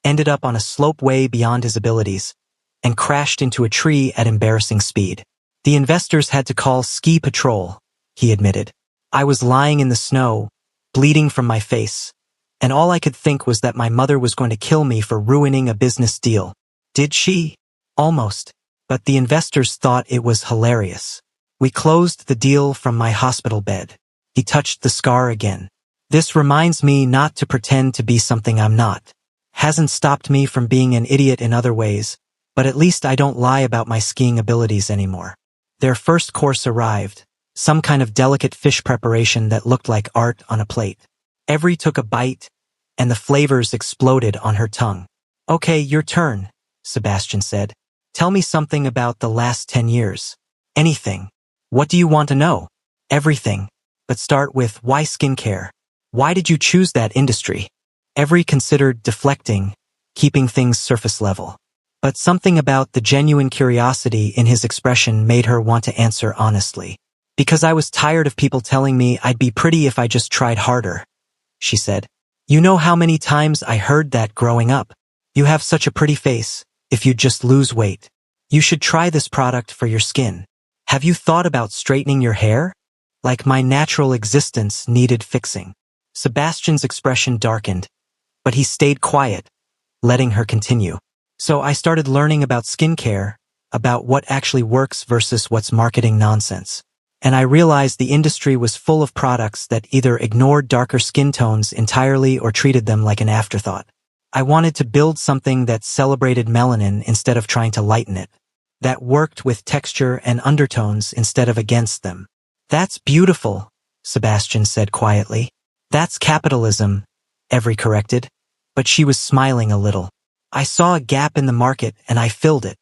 ended up on a slope way beyond his abilities, and crashed into a tree at embarrassing speed. The investors had to call ski patrol, he admitted. I was lying in the snow, bleeding from my face, and all I could think was that my mother was going to kill me for ruining a business deal. Did she? Almost. But the investors thought it was hilarious. We closed the deal from my hospital bed. He touched the scar again. This reminds me not to pretend to be something I'm not. Hasn't stopped me from being an idiot in other ways, but at least I don't lie about my skiing abilities anymore. Their first course arrived, some kind of delicate fish preparation that looked like art on a plate. Every took a bite, and the flavors exploded on her tongue. Okay, your turn, Sebastian said. Tell me something about the last 10 years. Anything. What do you want to know? Everything. But start with why skincare? Why did you choose that industry? Every considered deflecting, keeping things surface level. But something about the genuine curiosity in his expression made her want to answer honestly. Because I was tired of people telling me I'd be pretty if I just tried harder, she said. You know how many times I heard that growing up? You have such a pretty face, if you just lose weight. You should try this product for your skin. Have you thought about straightening your hair? Like my natural existence needed fixing. Sebastian's expression darkened, but he stayed quiet, letting her continue. So I started learning about skincare, about what actually works versus what's marketing nonsense. And I realized the industry was full of products that either ignored darker skin tones entirely or treated them like an afterthought. I wanted to build something that celebrated melanin instead of trying to lighten it, that worked with texture and undertones instead of against them. That's beautiful, Sebastian said quietly. That's capitalism, Every corrected, but she was smiling a little. I saw a gap in the market and I filled it.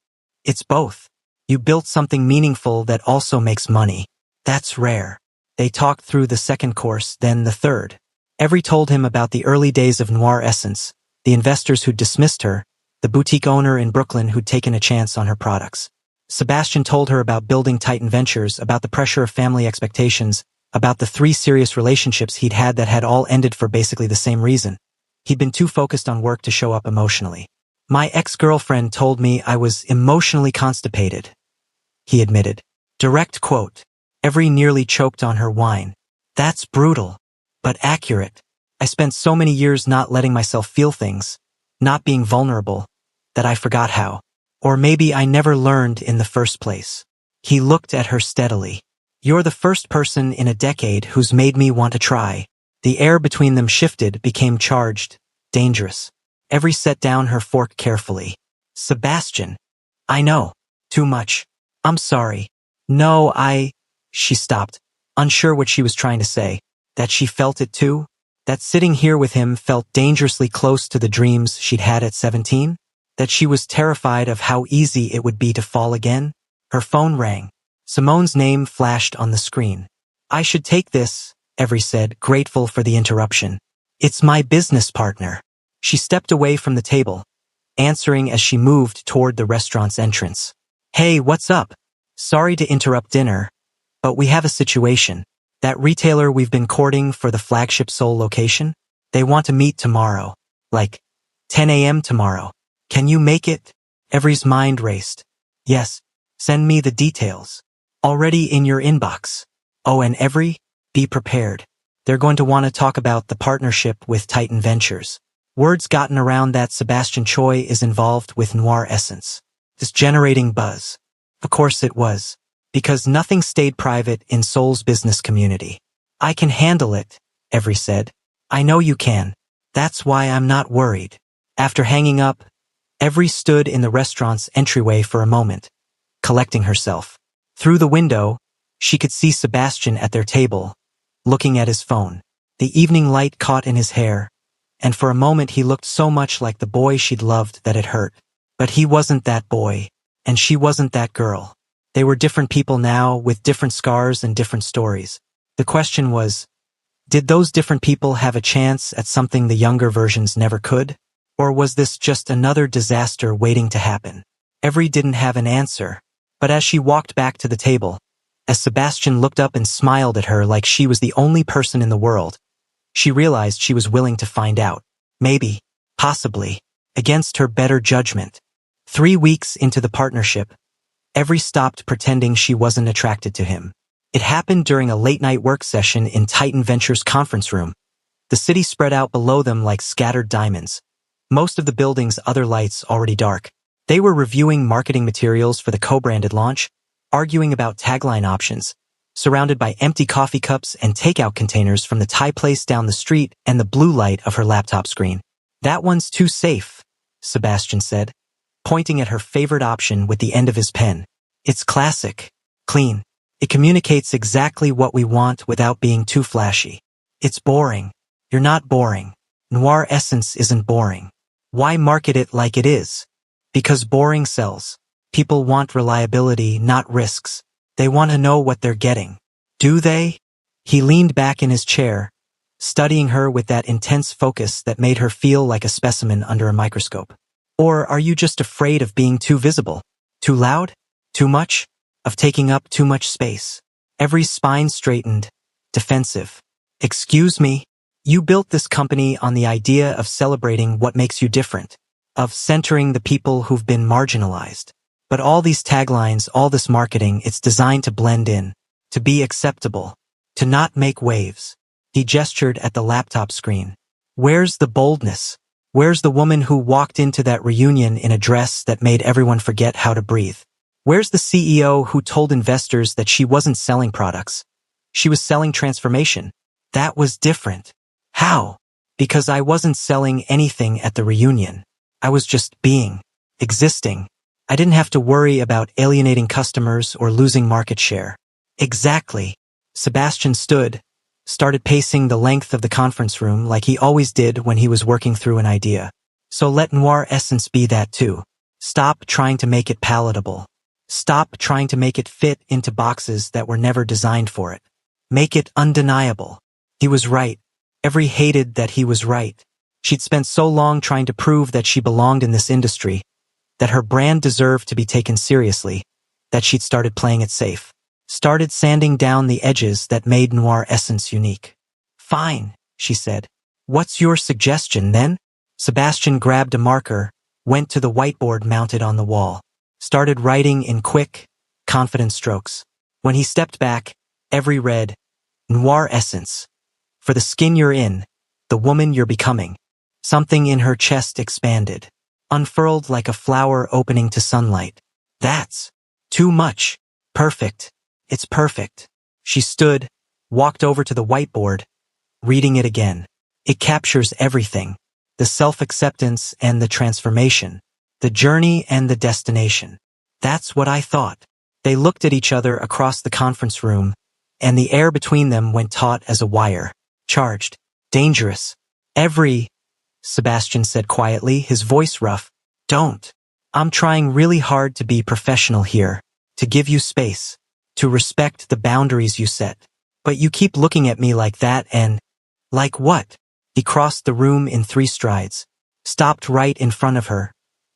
It's both. You built something meaningful that also makes money. That's rare. They talked through the second course, then the third. Every told him about the early days of Noir Essence, the investors who'd dismissed her, the boutique owner in Brooklyn who'd taken a chance on her products. Sebastian told her about building Titan Ventures, about the pressure of family expectations, about the 3 serious relationships he'd had that had all ended for basically the same reason. He'd been too focused on work to show up emotionally. My ex-girlfriend told me I was emotionally constipated, he admitted. Direct quote. Every nearly choked on her wine. That's brutal, but accurate. I spent so many years not letting myself feel things, not being vulnerable, that I forgot how. Or maybe I never learned in the first place. He looked at her steadily. You're the first person in a decade who's made me want to try. The air between them shifted, became charged, dangerous. Every set down her fork carefully. Sebastian. I know. Too much. I'm sorry. No, She stopped, unsure what she was trying to say. That she felt it too? That sitting here with him felt dangerously close to the dreams she'd had at 17? That she was terrified of how easy it would be to fall again? Her phone rang. Simone's name flashed on the screen. I should take this, Every said, grateful for the interruption. It's my business partner. She stepped away from the table, answering as she moved toward the restaurant's entrance. Hey, what's up? Sorry to interrupt dinner, but we have a situation. That retailer we've been courting for the flagship Seoul location? They want to meet tomorrow. Like 10 a.m. tomorrow. Can you make it? Every's mind raced. Yes. Send me the details. Already in your inbox. Oh, and Every, be prepared. They're going to want to talk about the partnership with Titan Ventures. Word's gotten around that Sebastian Choi is involved with Noir Essence. This generating buzz. Of course it was. Because nothing stayed private in Seoul's business community. I can handle it, Every said. I know you can. That's why I'm not worried. After hanging up, Every stood in the restaurant's entryway for a moment, collecting herself. Through the window, she could see Sebastian at their table, looking at his phone. The evening light caught in his hair, and for a moment he looked so much like the boy she'd loved that it hurt. But he wasn't that boy, and she wasn't that girl. They were different people now, with different scars and different stories. The question was, did those different people have a chance at something the younger versions never could? Or was this just another disaster waiting to happen? Every didn't have an answer, but as she walked back to the table, As Sebastian looked up and smiled at her like she was the only person in the world, she realized she was willing to find out. Maybe, possibly, against her better judgment. 3 weeks into the partnership, Every stopped pretending she wasn't attracted to him. It happened during a late-night work session in Titan Ventures' conference room. The city spread out below them like scattered diamonds. Most of the building's other lights already dark. They were reviewing marketing materials for the co-branded launch, arguing about tagline options, surrounded by empty coffee cups and takeout containers from the Thai place down the street and the blue light of her laptop screen. "That one's too safe," Sebastian said, pointing at her favorite option with the end of his pen. "It's classic, clean. It communicates exactly what we want without being too flashy. It's boring. You're not boring. Noir Essence isn't boring. Why market it like it is? Because boring sells. People want reliability, not risks. They want to know what they're getting." "Do they?" He leaned back in his chair, studying her with that intense focus that made her feel like a specimen under a microscope. "Or are you just afraid of being too visible? Too loud? Too much? Of taking up too much space?" Every spine straightened, defensive. "Excuse me? You built this company on the idea of celebrating what makes you different, of centering the people who've been marginalized. But all these taglines, all this marketing, it's designed to blend in, to be acceptable, to not make waves." He gestured at the laptop screen. "Where's the boldness? Where's the woman who walked into that reunion in a dress that made everyone forget how to breathe? Where's the CEO who told investors that she wasn't selling products? She was selling transformation. That was different." "How?" "Because I wasn't selling anything at the reunion. I was just being, existing. I didn't have to worry about alienating customers or losing market share." "Exactly." Sebastian stood, started pacing the length of the conference room like he always did when he was working through an idea. "So let Noir Essence be that too. Stop trying to make it palatable. Stop trying to make it fit into boxes that were never designed for it. Make it undeniable." He was right. Every hated that he was right. She'd spent so long trying to prove that she belonged in this industry, that her brand deserved to be taken seriously, that she'd started playing it safe. Started sanding down the edges that made Noir Essence unique. "Fine," she said. "What's your suggestion then?" Sebastian grabbed a marker, went to the whiteboard mounted on the wall, started writing in quick, confident strokes. When he stepped back, Every read, "Noir Essence. For the skin you're in, the woman you're becoming." Something in her chest expanded, unfurled like a flower opening to sunlight. "That's too much. Perfect. It's perfect." She stood, walked over to the whiteboard, reading it again. "It captures everything. The self-acceptance and the transformation. The journey and the destination." "That's what I thought." They looked at each other across the conference room, and the air between them went taut as a wire. Charged. Dangerous. Sebastian said quietly, his voice rough. "Don't. I'm trying really hard to be professional here, to give you space, to respect the boundaries you set. But you keep looking at me like that and..." "Like what?" He crossed the room in 3 strides, stopped right in front of her,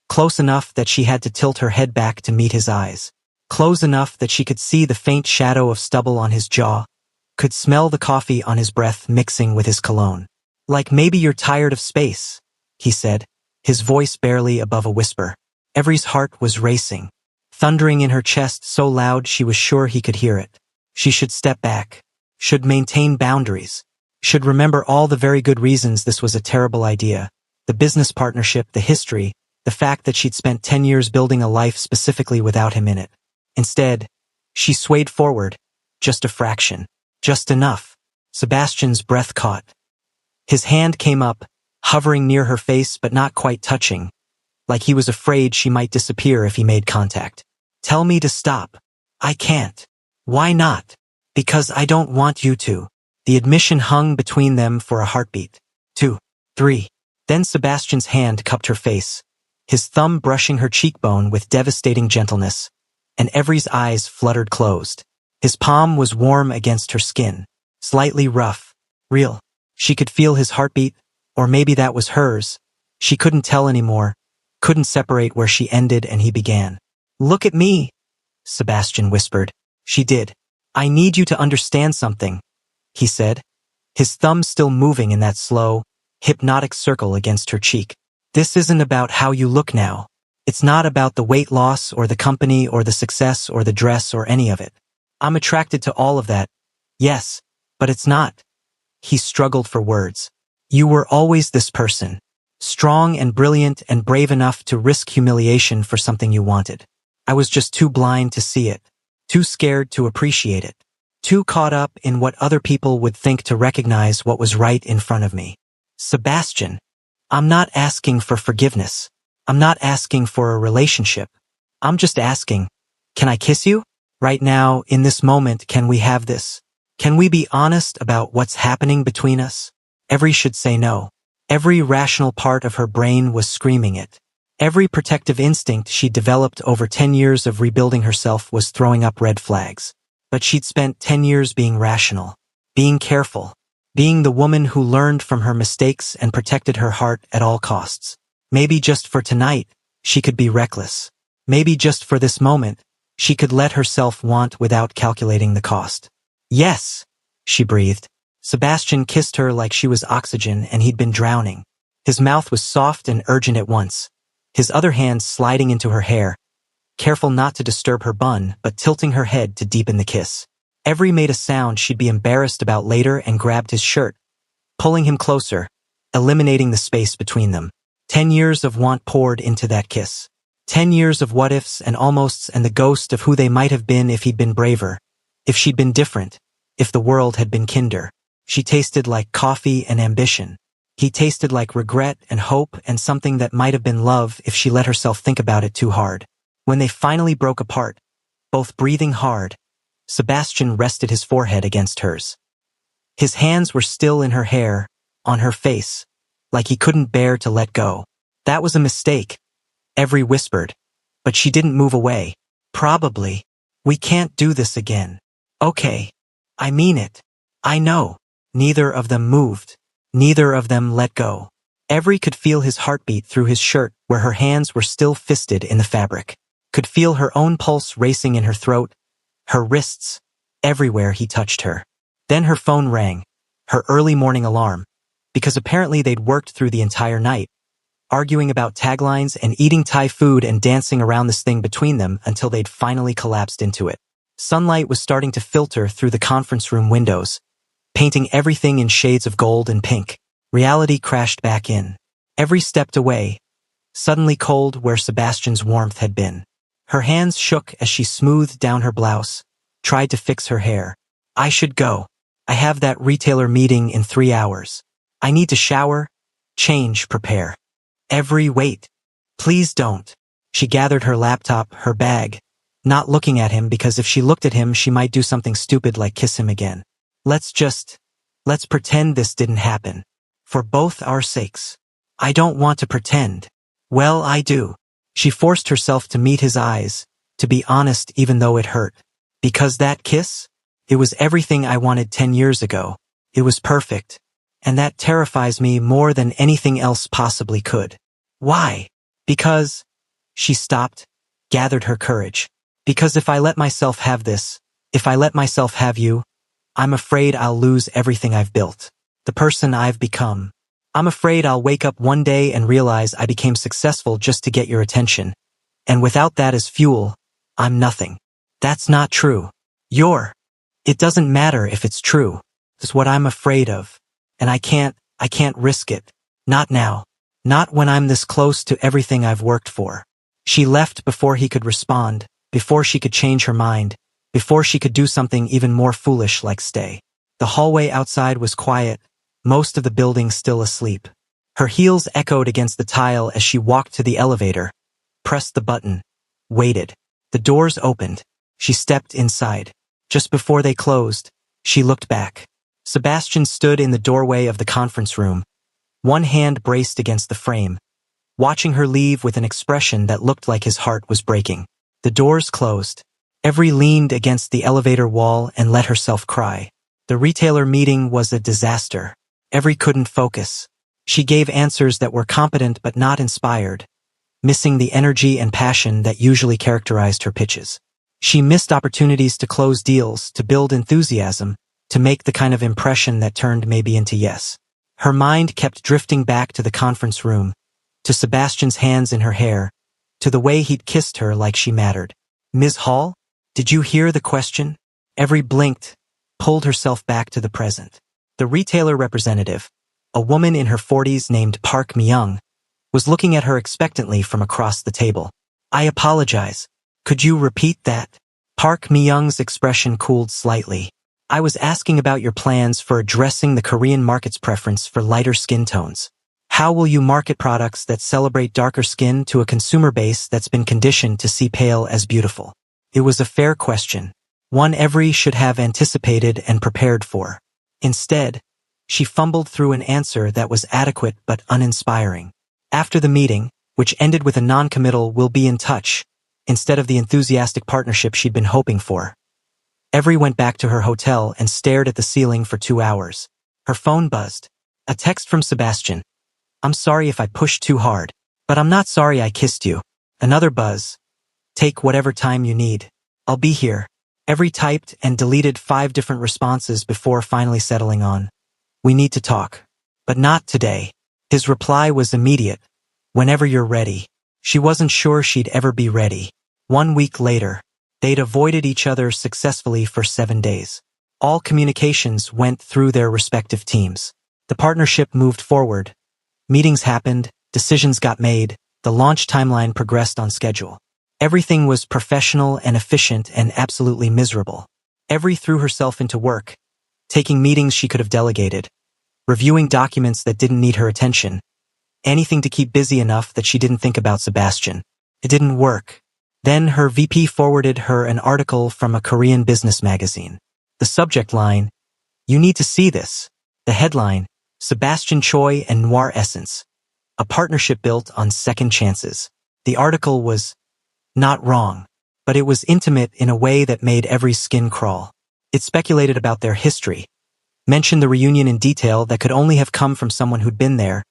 close enough that she had to tilt her head back to meet his eyes, close enough that she could see the faint shadow of stubble on his jaw, could smell the coffee on his breath mixing with his cologne. "Like maybe you're tired of space," he said, his voice barely above a whisper. Every's heart was racing, thundering in her chest so loud she was sure he could hear it. She should step back, should maintain boundaries, should remember all the very good reasons this was a terrible idea, the business partnership, the history, the fact that she'd spent 10 years building a life specifically without him in it. Instead, she swayed forward, just a fraction, just enough. Sebastian's breath caught. His hand came up, hovering near her face but not quite touching, like he was afraid she might disappear if he made contact. "Tell me to stop." "I can't." "Why not?" "Because I don't want you to." The admission hung between them for a heartbeat. 2, 3. Then Sebastian's hand cupped her face, his thumb brushing her cheekbone with devastating gentleness, and Every's eyes fluttered closed. His palm was warm against her skin, slightly rough, real. She could feel his heartbeat, or maybe that was hers. She couldn't tell anymore, couldn't separate where she ended and he began. "Look at me," Sebastian whispered. She did. I need you to understand something, he said, his thumb still moving in that slow, hypnotic circle against her cheek. This isn't about how you look now. It's not about the weight loss or the company or the success or the dress or any of it. I'm attracted to all of that. Yes, but it's not. He struggled for words. You were always this person. Strong and brilliant and brave enough to risk humiliation for something you wanted. I was just too blind to see it. Too scared to appreciate it. Too caught up in what other people would think to recognize what was right in front of me. Sebastian, I'm not asking for forgiveness. I'm not asking for a relationship. I'm just asking, can I kiss you? Right now, in this moment, can we have this? Can we be honest about what's happening between us? Every should say no. Every rational part of her brain was screaming it. Every protective instinct she'd developed over 10 years of rebuilding herself was throwing up red flags. But she'd spent 10 years being rational, being careful, being the woman who learned from her mistakes and protected her heart at all costs. Maybe just for tonight, she could be reckless. Maybe just for this moment, she could let herself want without calculating the cost. Yes, she breathed. Sebastian kissed her like she was oxygen and he'd been drowning. His mouth was soft and urgent at once, his other hand sliding into her hair, careful not to disturb her bun but tilting her head to deepen the kiss. Every made a sound she'd be embarrassed about later and grabbed his shirt, pulling him closer, eliminating the space between them. 10 years of want poured into that kiss. 10 years of what-ifs and almosts and the ghost of who they might have been if he'd been braver, if she'd been different, if the world had been kinder. She tasted like coffee and ambition. He tasted like regret and hope and something that might have been love if she let herself think about it too hard. When they finally broke apart, both breathing hard, Sebastian rested his forehead against hers. His hands were still in her hair, on her face, like he couldn't bear to let go. That was a mistake, Every whispered, but she didn't move away. Probably. We can't do this again. Okay. I mean it. I know. Neither of them moved. Neither of them let go. Every could feel his heartbeat through his shirt where her hands were still fisted in the fabric. Could feel her own pulse racing in her throat, her wrists, everywhere he touched her. Then her phone rang, her early morning alarm, because apparently they'd worked through the entire night, arguing about taglines and eating Thai food and dancing around this thing between them until they'd finally collapsed into it. Sunlight was starting to filter through the conference room windows, painting everything in shades of gold and pink. Reality crashed back in. Every stepped away, suddenly cold where Sebastian's warmth had been. Her hands shook as she smoothed down her blouse, tried to fix her hair. I should go. I have that retailer meeting in 3 hours. I need to shower, change, prepare. Every wait. Please don't. She gathered her laptop, her bag, not looking at him because if she looked at him she might do something stupid like kiss him again. Let's pretend this didn't happen. For both our sakes. I don't want to pretend. Well, I do. She forced herself to meet his eyes, to be honest even though it hurt. Because that kiss? It was everything I wanted 10 years ago. It was perfect. And that terrifies me more than anything else possibly could. Why? Because... She stopped, gathered her courage. Because if I let myself have this, if I let myself have you, I'm afraid I'll lose everything I've built. The person I've become. I'm afraid I'll wake up one day and realize I became successful just to get your attention. And without that as fuel, I'm nothing. That's not true. It doesn't matter if it's true. It's what I'm afraid of. And I can't risk it. Not now. Not when I'm this close to everything I've worked for. She left before he could respond, before she could change her mind, before she could do something even more foolish like stay. The hallway outside was quiet, most of the building still asleep. Her heels echoed against the tile as she walked to the elevator, pressed the button, waited. The doors opened. She stepped inside. Just before they closed, she looked back. Sebastian stood in the doorway of the conference room, one hand braced against the frame, watching her leave with an expression that looked like his heart was breaking. The doors closed. Every leaned against the elevator wall and let herself cry. The retailer meeting was a disaster. Every couldn't focus. She gave answers that were competent but not inspired, missing the energy and passion that usually characterized her pitches. She missed opportunities to close deals, to build enthusiasm, to make the kind of impression that turned maybe into yes. Her mind kept drifting back to the conference room, to Sebastian's hands in her hair, to the way he'd kissed her like she mattered. Ms. Hall, did you hear the question? Every blinked, pulled herself back to the present. The retailer representative, a woman in her 40s named Park Myung, was looking at her expectantly from across the table. I apologize. Could you repeat that? Park Myung's expression cooled slightly. I was asking about your plans for addressing the Korean market's preference for lighter skin tones. How will you market products that celebrate darker skin to a consumer base that's been conditioned to see pale as beautiful? It was a fair question, one every should have anticipated and prepared for. Instead, she fumbled through an answer that was adequate but uninspiring. After the meeting, which ended with a non-committal "we'll be in touch," instead of the enthusiastic partnership she'd been hoping for, Every went back to her hotel and stared at the ceiling for 2 hours. Her phone buzzed. A text from Sebastian. I'm sorry if I pushed too hard, but I'm not sorry I kissed you. Another buzz. Take whatever time you need. I'll be here. Every typed and deleted 5 different responses before finally settling on. We need to talk. But not today. His reply was immediate. Whenever you're ready. She wasn't sure she'd ever be ready. 1 week later. They'd avoided each other successfully for 7 days. All communications went through their respective teams. The partnership moved forward. Meetings happened, decisions got made, the launch timeline progressed on schedule. Everything was professional and efficient and absolutely miserable. Every threw herself into work, taking meetings she could have delegated, reviewing documents that didn't need her attention, anything to keep busy enough that she didn't think about Sebastian. It didn't work. Then her VP forwarded her an article from a Korean business magazine. The subject line, "You need to see this." The headline, Sebastian Choi and Noir Essence, a partnership built on second chances. The article was not wrong, but it was intimate in a way that made every skin crawl. It speculated about their history, mentioned the reunion in detail that could only have come from someone who'd been there,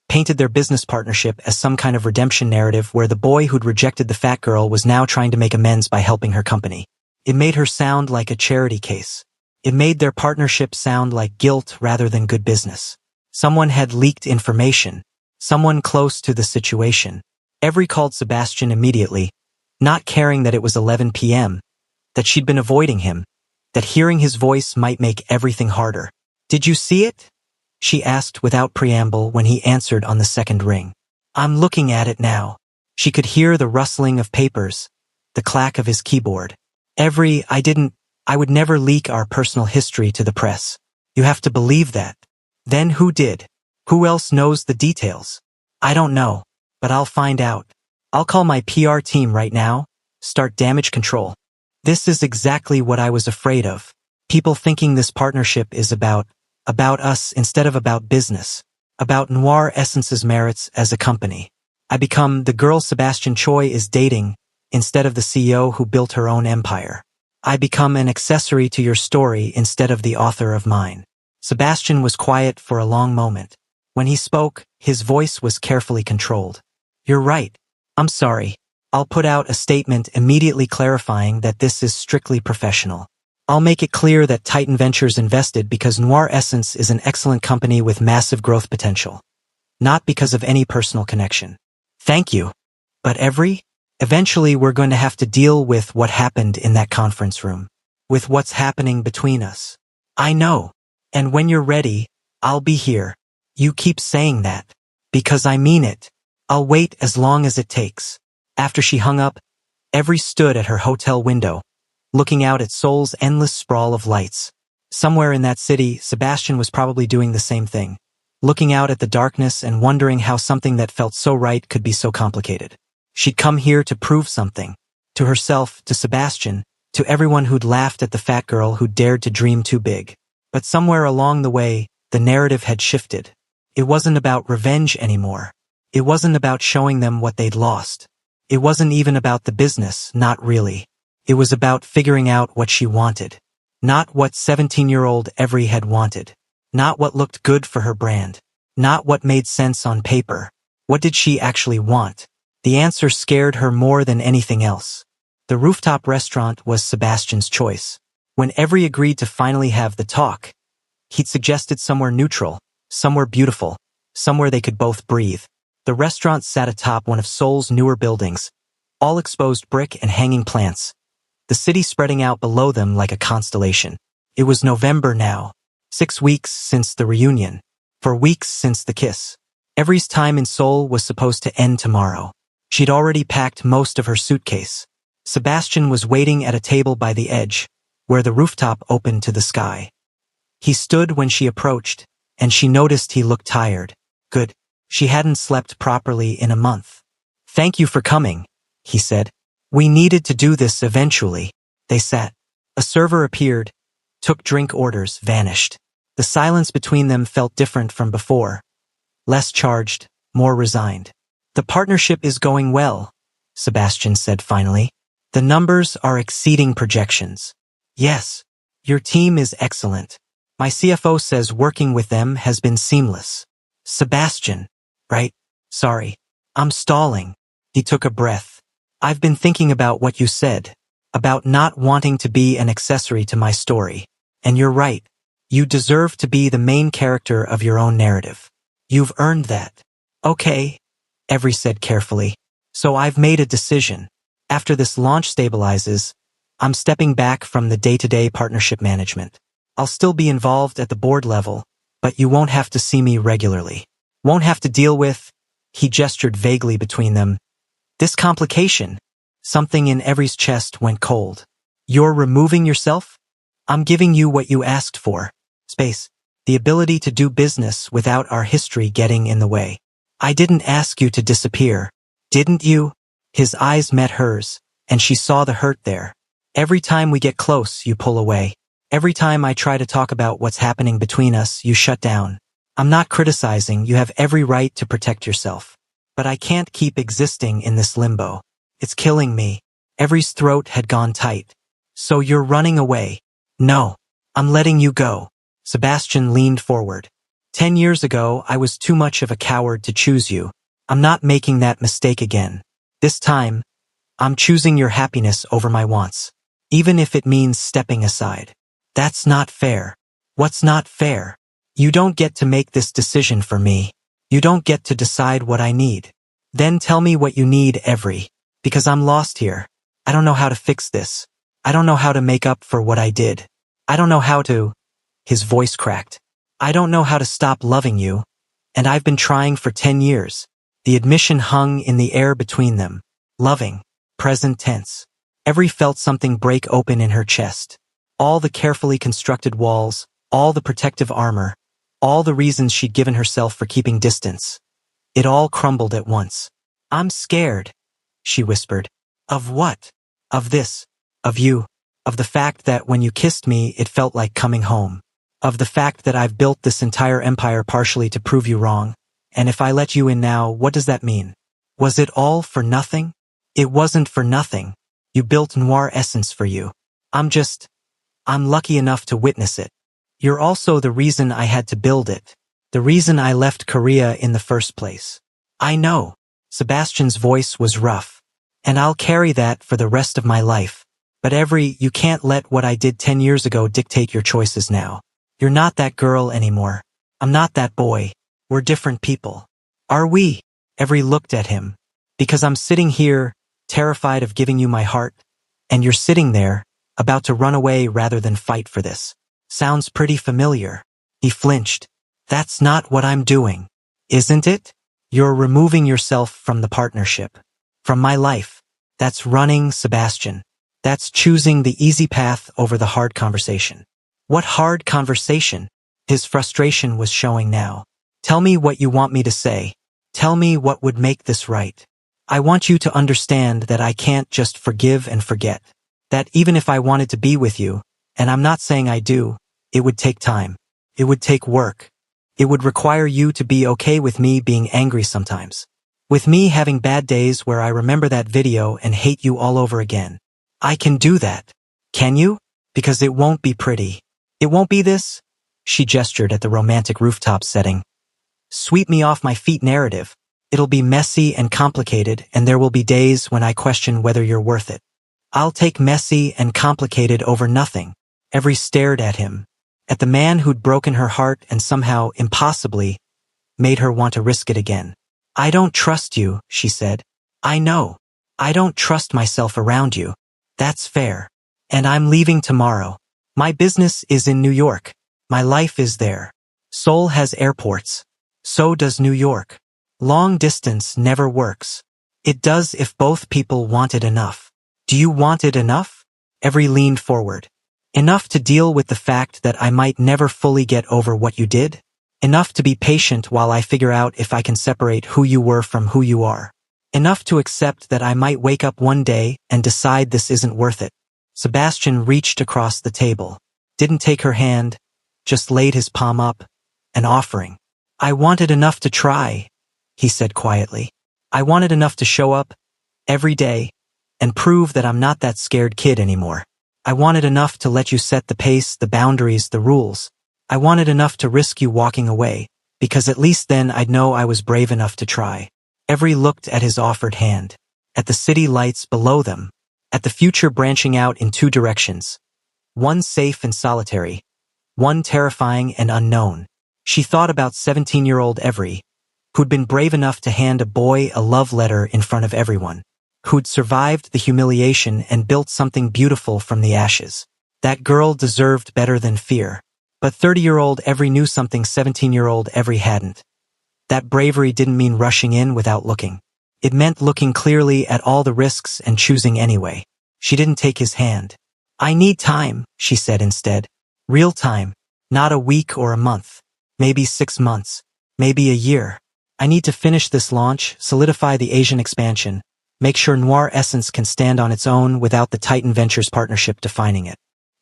painted their business partnership as some kind of redemption narrative where the boy who'd rejected the fat girl was now trying to make amends by helping her company. It made her sound like a charity case. It made their partnership sound like guilt rather than good business. Someone had leaked information, someone close to the situation. Every called Sebastian immediately, not caring that it was 11 p.m., that she'd been avoiding him, that hearing his voice might make everything harder. Did you see it? She asked without preamble when he answered on the second ring. I'm looking at it now. She could hear the rustling of papers, the clack of his keyboard. I would never leak our personal history to the press. You have to believe that. Then who did? Who else knows the details? I don't know, but I'll find out. I'll call my PR team right now, start damage control. This is exactly what I was afraid of. People thinking this partnership is about us instead of about business, about Noir Essence's merits as a company. I become the girl Sebastian Choi is dating instead of the CEO who built her own empire. I become an accessory to your story instead of the author of mine. Sebastian was quiet for a long moment. When he spoke, his voice was carefully controlled. You're right. I'm sorry. I'll put out a statement immediately clarifying that this is strictly professional. I'll make it clear that Titan Ventures invested because Noir Essence is an excellent company with massive growth potential, not because of any personal connection. Thank you. But eventually we're going to have to deal with what happened in that conference room, with what's happening between us. I know. And when you're ready, I'll be here. You keep saying that. Because I mean it. I'll wait as long as it takes. After she hung up, Every stood at her hotel window, looking out at Seoul's endless sprawl of lights. Somewhere in that city, Sebastian was probably doing the same thing, looking out at the darkness and wondering how something that felt so right could be so complicated. She'd come here to prove something. To herself, to Sebastian, to everyone who'd laughed at the fat girl who dared to dream too big. But somewhere along the way, the narrative had shifted. It wasn't about revenge anymore. It wasn't about showing them what they'd lost. It wasn't even about the business, not really. It was about figuring out what she wanted. Not what 17-year-old Every had wanted. Not what looked good for her brand. Not what made sense on paper. What did she actually want? The answer scared her more than anything else. The rooftop restaurant was Sebastian's choice. When Every agreed to finally have the talk, he'd suggested somewhere neutral, somewhere beautiful, somewhere they could both breathe. The restaurant sat atop one of Seoul's newer buildings, all exposed brick and hanging plants, the city spreading out below them like a constellation. It was November now, 6 weeks since the reunion, 4 weeks since the kiss. Every's time in Seoul was supposed to end tomorrow. She'd already packed most of her suitcase. Sebastian was waiting at a table by the edge, where the rooftop opened to the sky. He stood when she approached, and she noticed he looked tired. Good. She hadn't slept properly in a month. "Thank you for coming," he said. "We needed to do this eventually." They sat. A server appeared, took drink orders, vanished. The silence between them felt different from before. Less charged, more resigned. "The partnership is going well," Sebastian said finally. "The numbers are exceeding projections." "Yes. Your team is excellent. My CFO says working with them has been seamless." "Sebastian, right? Sorry. I'm stalling." He took a breath. "I've been thinking about what you said, about not wanting to be an accessory to my story. And you're right. You deserve to be the main character of your own narrative. You've earned that." "Okay," Every said carefully. "So I've made a decision. After this launch stabilizes, I'm stepping back from the day-to-day partnership management. I'll still be involved at the board level, but you won't have to see me regularly. Won't have to deal with," he gestured vaguely between them, "this complication." Something in Every's chest went cold. "You're removing yourself? I'm giving you what you asked for. Space. The ability to do business without our history getting in the way. I didn't ask you to disappear. Didn't you?" His eyes met hers, and she saw the hurt there. "Every time we get close, you pull away. Every time I try to talk about what's happening between us, you shut down. I'm not criticizing, you have every right to protect yourself. But I can't keep existing in this limbo. It's killing me." Every's throat had gone tight. "So you're running away?" "No. I'm letting you go." Sebastian leaned forward. 10 years ago, I was too much of a coward to choose you. I'm not making that mistake again. This time, I'm choosing your happiness over my wants, even if it means stepping aside. That's not fair. What's not fair? You don't get to make this decision for me. You don't get to decide what I need. Then tell me what you need, Every, because I'm lost here. I don't know how to fix this. I don't know how to make up for what I did. I don't know how to... His voice cracked. "I don't know how to stop loving you, and I've been trying for 10 years. The admission hung in the air between them. Loving. Present tense. Every felt something break open in her chest. All the carefully constructed walls, all the protective armor, all the reasons she'd given herself for keeping distance. It all crumbled at once. "I'm scared," she whispered. "Of what?" "Of this. Of you. Of the fact that when you kissed me, it felt like coming home. Of the fact that I've built this entire empire partially to prove you wrong. And if I let you in now, what does that mean? Was it all for nothing?" "It wasn't for nothing. You built Noir Essence for you. I'm lucky enough to witness it. You're also the reason I had to build it. The reason I left Korea in the first place." "I know." Sebastian's voice was rough. "And I'll carry that for the rest of my life. But Every, you can't let what I did 10 years ago dictate your choices now. You're not that girl anymore. I'm not that boy. We're different people." "Are we?" Every looked at him. "Because I'm sitting here, terrified of giving you my heart, and you're sitting there, about to run away rather than fight for this. Sounds pretty familiar." He flinched. "That's not what I'm doing. Isn't it? You're removing yourself from the partnership. From my life. That's running, Sebastian. That's choosing the easy path over the hard conversation." "What hard conversation?" His frustration was showing now. "Tell me what you want me to say. Tell me what would make this right. I want you to understand that I can't just forgive and forget. That even if I wanted to be with you, and I'm not saying I do, it would take time. It would take work. It would require you to be okay with me being angry sometimes. With me having bad days where I remember that video and hate you all over again. I can do that. Can you? Because it won't be pretty. It won't be this," she gestured at the romantic rooftop setting, "sweep me off my feet narrative. It'll be messy and complicated, and there will be days when I question whether you're worth it. I'll take messy and complicated over nothing. Every stared at him, at the man who'd broken her heart and somehow, impossibly, made her want to risk it again. I don't trust you, she said. I know. I don't trust myself around you. That's fair. And I'm leaving tomorrow. My business is in New York. My life is there. Seoul has airports. So does New York. Long distance never works. It does if both people want it enough. Do you want it enough? Every leaned forward. Enough to deal with the fact that I might never fully get over what you did? Enough to be patient while I figure out if I can separate who you were from who you are? Enough to accept that I might wake up one day and decide this isn't worth it? Sebastian reached across the table, didn't take her hand, just laid his palm up, an offering. I wanted enough to try, he said quietly. I wanted enough to show up every day and prove that I'm not that scared kid anymore. I wanted enough to let you set the pace, the boundaries, the rules. I wanted enough to risk you walking away, because at least then I'd know I was brave enough to try. Every looked at his offered hand, at the city lights below them, at the future branching out in two directions. One safe and solitary, one terrifying and unknown. She thought about 17-year-old Every, who'd been brave enough to hand a boy a love letter in front of everyone, who'd survived the humiliation and built something beautiful from the ashes. That girl deserved better than fear. But 30-year-old Every knew something 17-year-old Every hadn't. That bravery didn't mean rushing in without looking. It meant looking clearly at all the risks and choosing anyway. She didn't take his hand. I need time, she said instead. Real time. Not a week or a month. Maybe 6 months. Maybe a year. I need to finish this launch, solidify the Asian expansion, make sure Noir Essence can stand on its own without the Titan Ventures partnership defining it.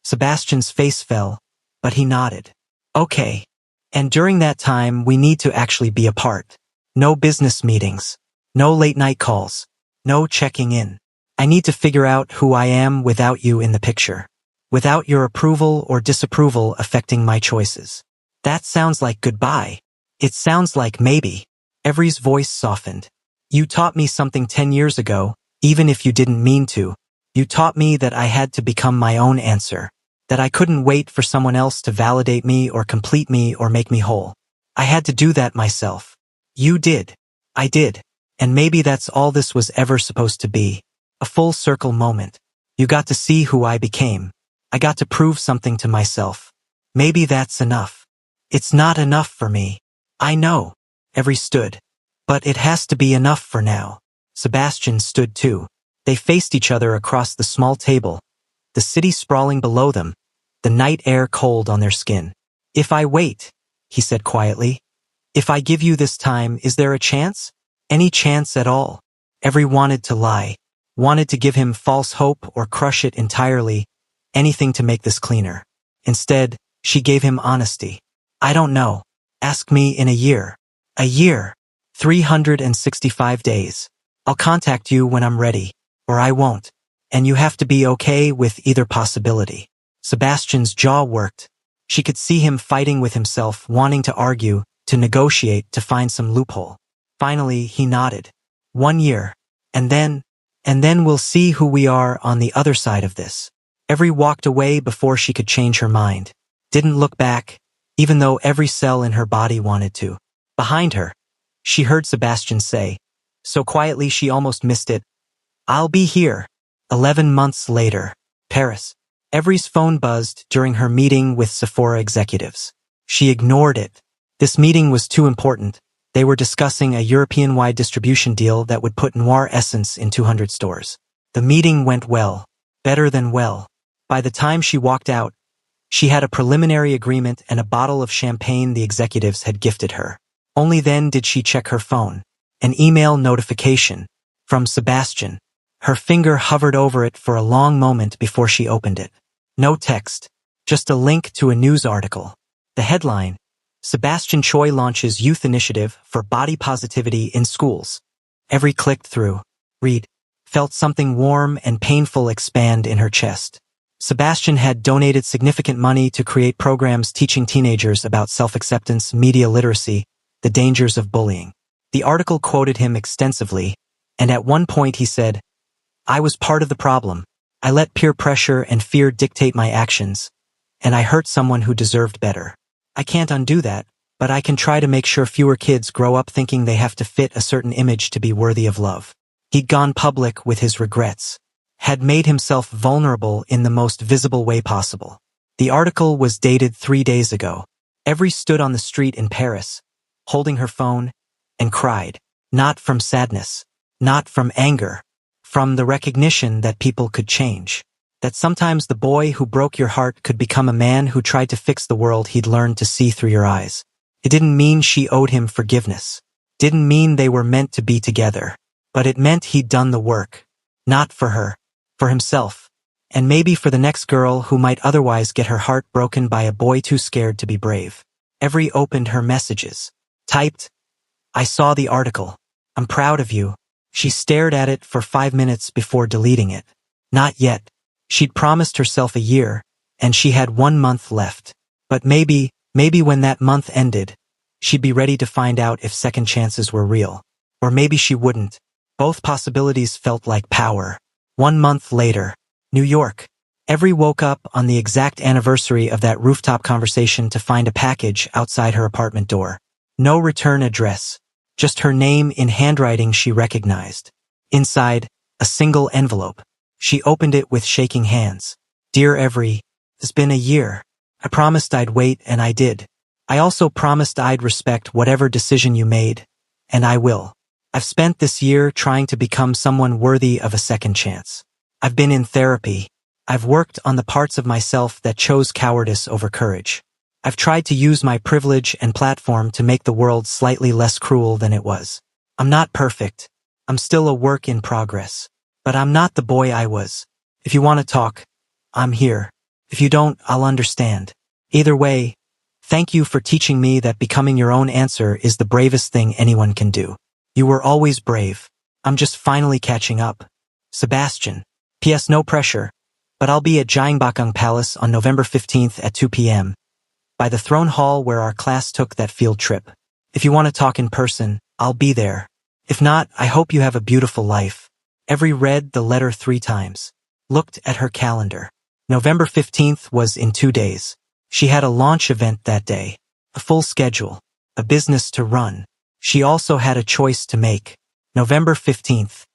Sebastian's face fell, but he nodded. Okay. And during that time, we need to actually be apart. No business meetings. No late-night calls. No checking in. I need to figure out who I am without you in the picture. Without your approval or disapproval affecting my choices. That sounds like goodbye. It sounds like maybe. Every's voice softened. You taught me something 10 years ago, even if you didn't mean to. You taught me that I had to become my own answer. That I couldn't wait for someone else to validate me or complete me or make me whole. I had to do that myself. You did. I did. And maybe that's all this was ever supposed to be. A full circle moment. You got to see who I became. I got to prove something to myself. Maybe that's enough. It's not enough for me. I know. Every stood. But it has to be enough for now. Sebastian stood too. They faced each other across the small table. The city sprawling below them. The night air cold on their skin. If I wait, he said quietly. If I give you this time, is there a chance? Any chance at all? Every wanted to lie. Wanted to give him false hope or crush it entirely. Anything to make this cleaner. Instead, she gave him honesty. I don't know. Ask me in a year. A year. 365 days. I'll contact you when I'm ready. Or I won't. And you have to be okay with either possibility. Sebastian's jaw worked. She could see him fighting with himself, wanting to argue, to negotiate, to find some loophole. Finally, he nodded. 1 year. And then we'll see who we are on the other side of this. Every walked away before she could change her mind. Didn't look back, even though every cell in her body wanted to. Behind her, she heard Sebastian say, so quietly she almost missed it, I'll be here. 11 months later, Paris. Every's phone buzzed during her meeting with Sephora executives. She ignored it. This meeting was too important. They were discussing a European-wide distribution deal that would put Noir Essence in 200 stores. The meeting went well. Better than well. By the time she walked out, she had a preliminary agreement and a bottle of champagne the executives had gifted her. Only then did she check her phone. An email notification. From Sebastian. Her finger hovered over it for a long moment before she opened it. No text. Just a link to a news article. The headline. Sebastian Choi launches youth initiative for body positivity in schools. Every clicked through. Read. Felt something warm and painful expand in her chest. Sebastian had donated significant money to create programs teaching teenagers about self-acceptance, media literacy, the dangers of bullying. The article quoted him extensively, and at one point he said, I was part of the problem. I let peer pressure and fear dictate my actions, and I hurt someone who deserved better. I can't undo that, but I can try to make sure fewer kids grow up thinking they have to fit a certain image to be worthy of love. He'd gone public with his regrets, had made himself vulnerable in the most visible way possible. The article was dated 3 days ago. Evry stood on the street in Paris, holding her phone, and cried. Not from sadness, not from anger, from the recognition that people could change. That sometimes the boy who broke your heart could become a man who tried to fix the world he'd learned to see through your eyes. It didn't mean she owed him forgiveness. Didn't mean they were meant to be together. But it meant he'd done the work. Not for her, for himself. And maybe for the next girl who might otherwise get her heart broken by a boy too scared to be brave. Evry opened her messages. Typed, "I saw the article. I'm proud of you." She stared at it for 5 minutes before deleting it. Not yet. She'd promised herself a year, and she had 1 month left. But maybe when that month ended, she'd be ready to find out if second chances were real. Or maybe she wouldn't. Both possibilities felt like power. 1 month later, New York. Evry woke up on the exact anniversary of that rooftop conversation to find a package outside her apartment door. No return address. Just her name in handwriting she recognized. Inside, a single envelope. She opened it with shaking hands. "Dear Evry, it's been a year. I promised I'd wait, and I did. I also promised I'd respect whatever decision you made, and I will. I've spent this year trying to become someone worthy of a second chance. I've been in therapy. I've worked on the parts of myself that chose cowardice over courage. I've tried to use my privilege and platform to make the world slightly less cruel than it was. I'm not perfect. I'm still a work in progress. But I'm not the boy I was. If you want to talk, I'm here. If you don't, I'll understand. Either way, thank you for teaching me that becoming your own answer is the bravest thing anyone can do. You were always brave. I'm just finally catching up. Sebastian. P.S. No pressure, but I'll be at Gyeongbokgung Palace on November 15th at 2 p.m. by the throne hall where our class took that field trip. If you want to talk in person, I'll be there. If not, I hope you have a beautiful life." Evry read the letter 3 times. Looked at her calendar. November 15th was in 2 days. She had a launch event that day. A full schedule. A business to run. She also had a choice to make. November 15th.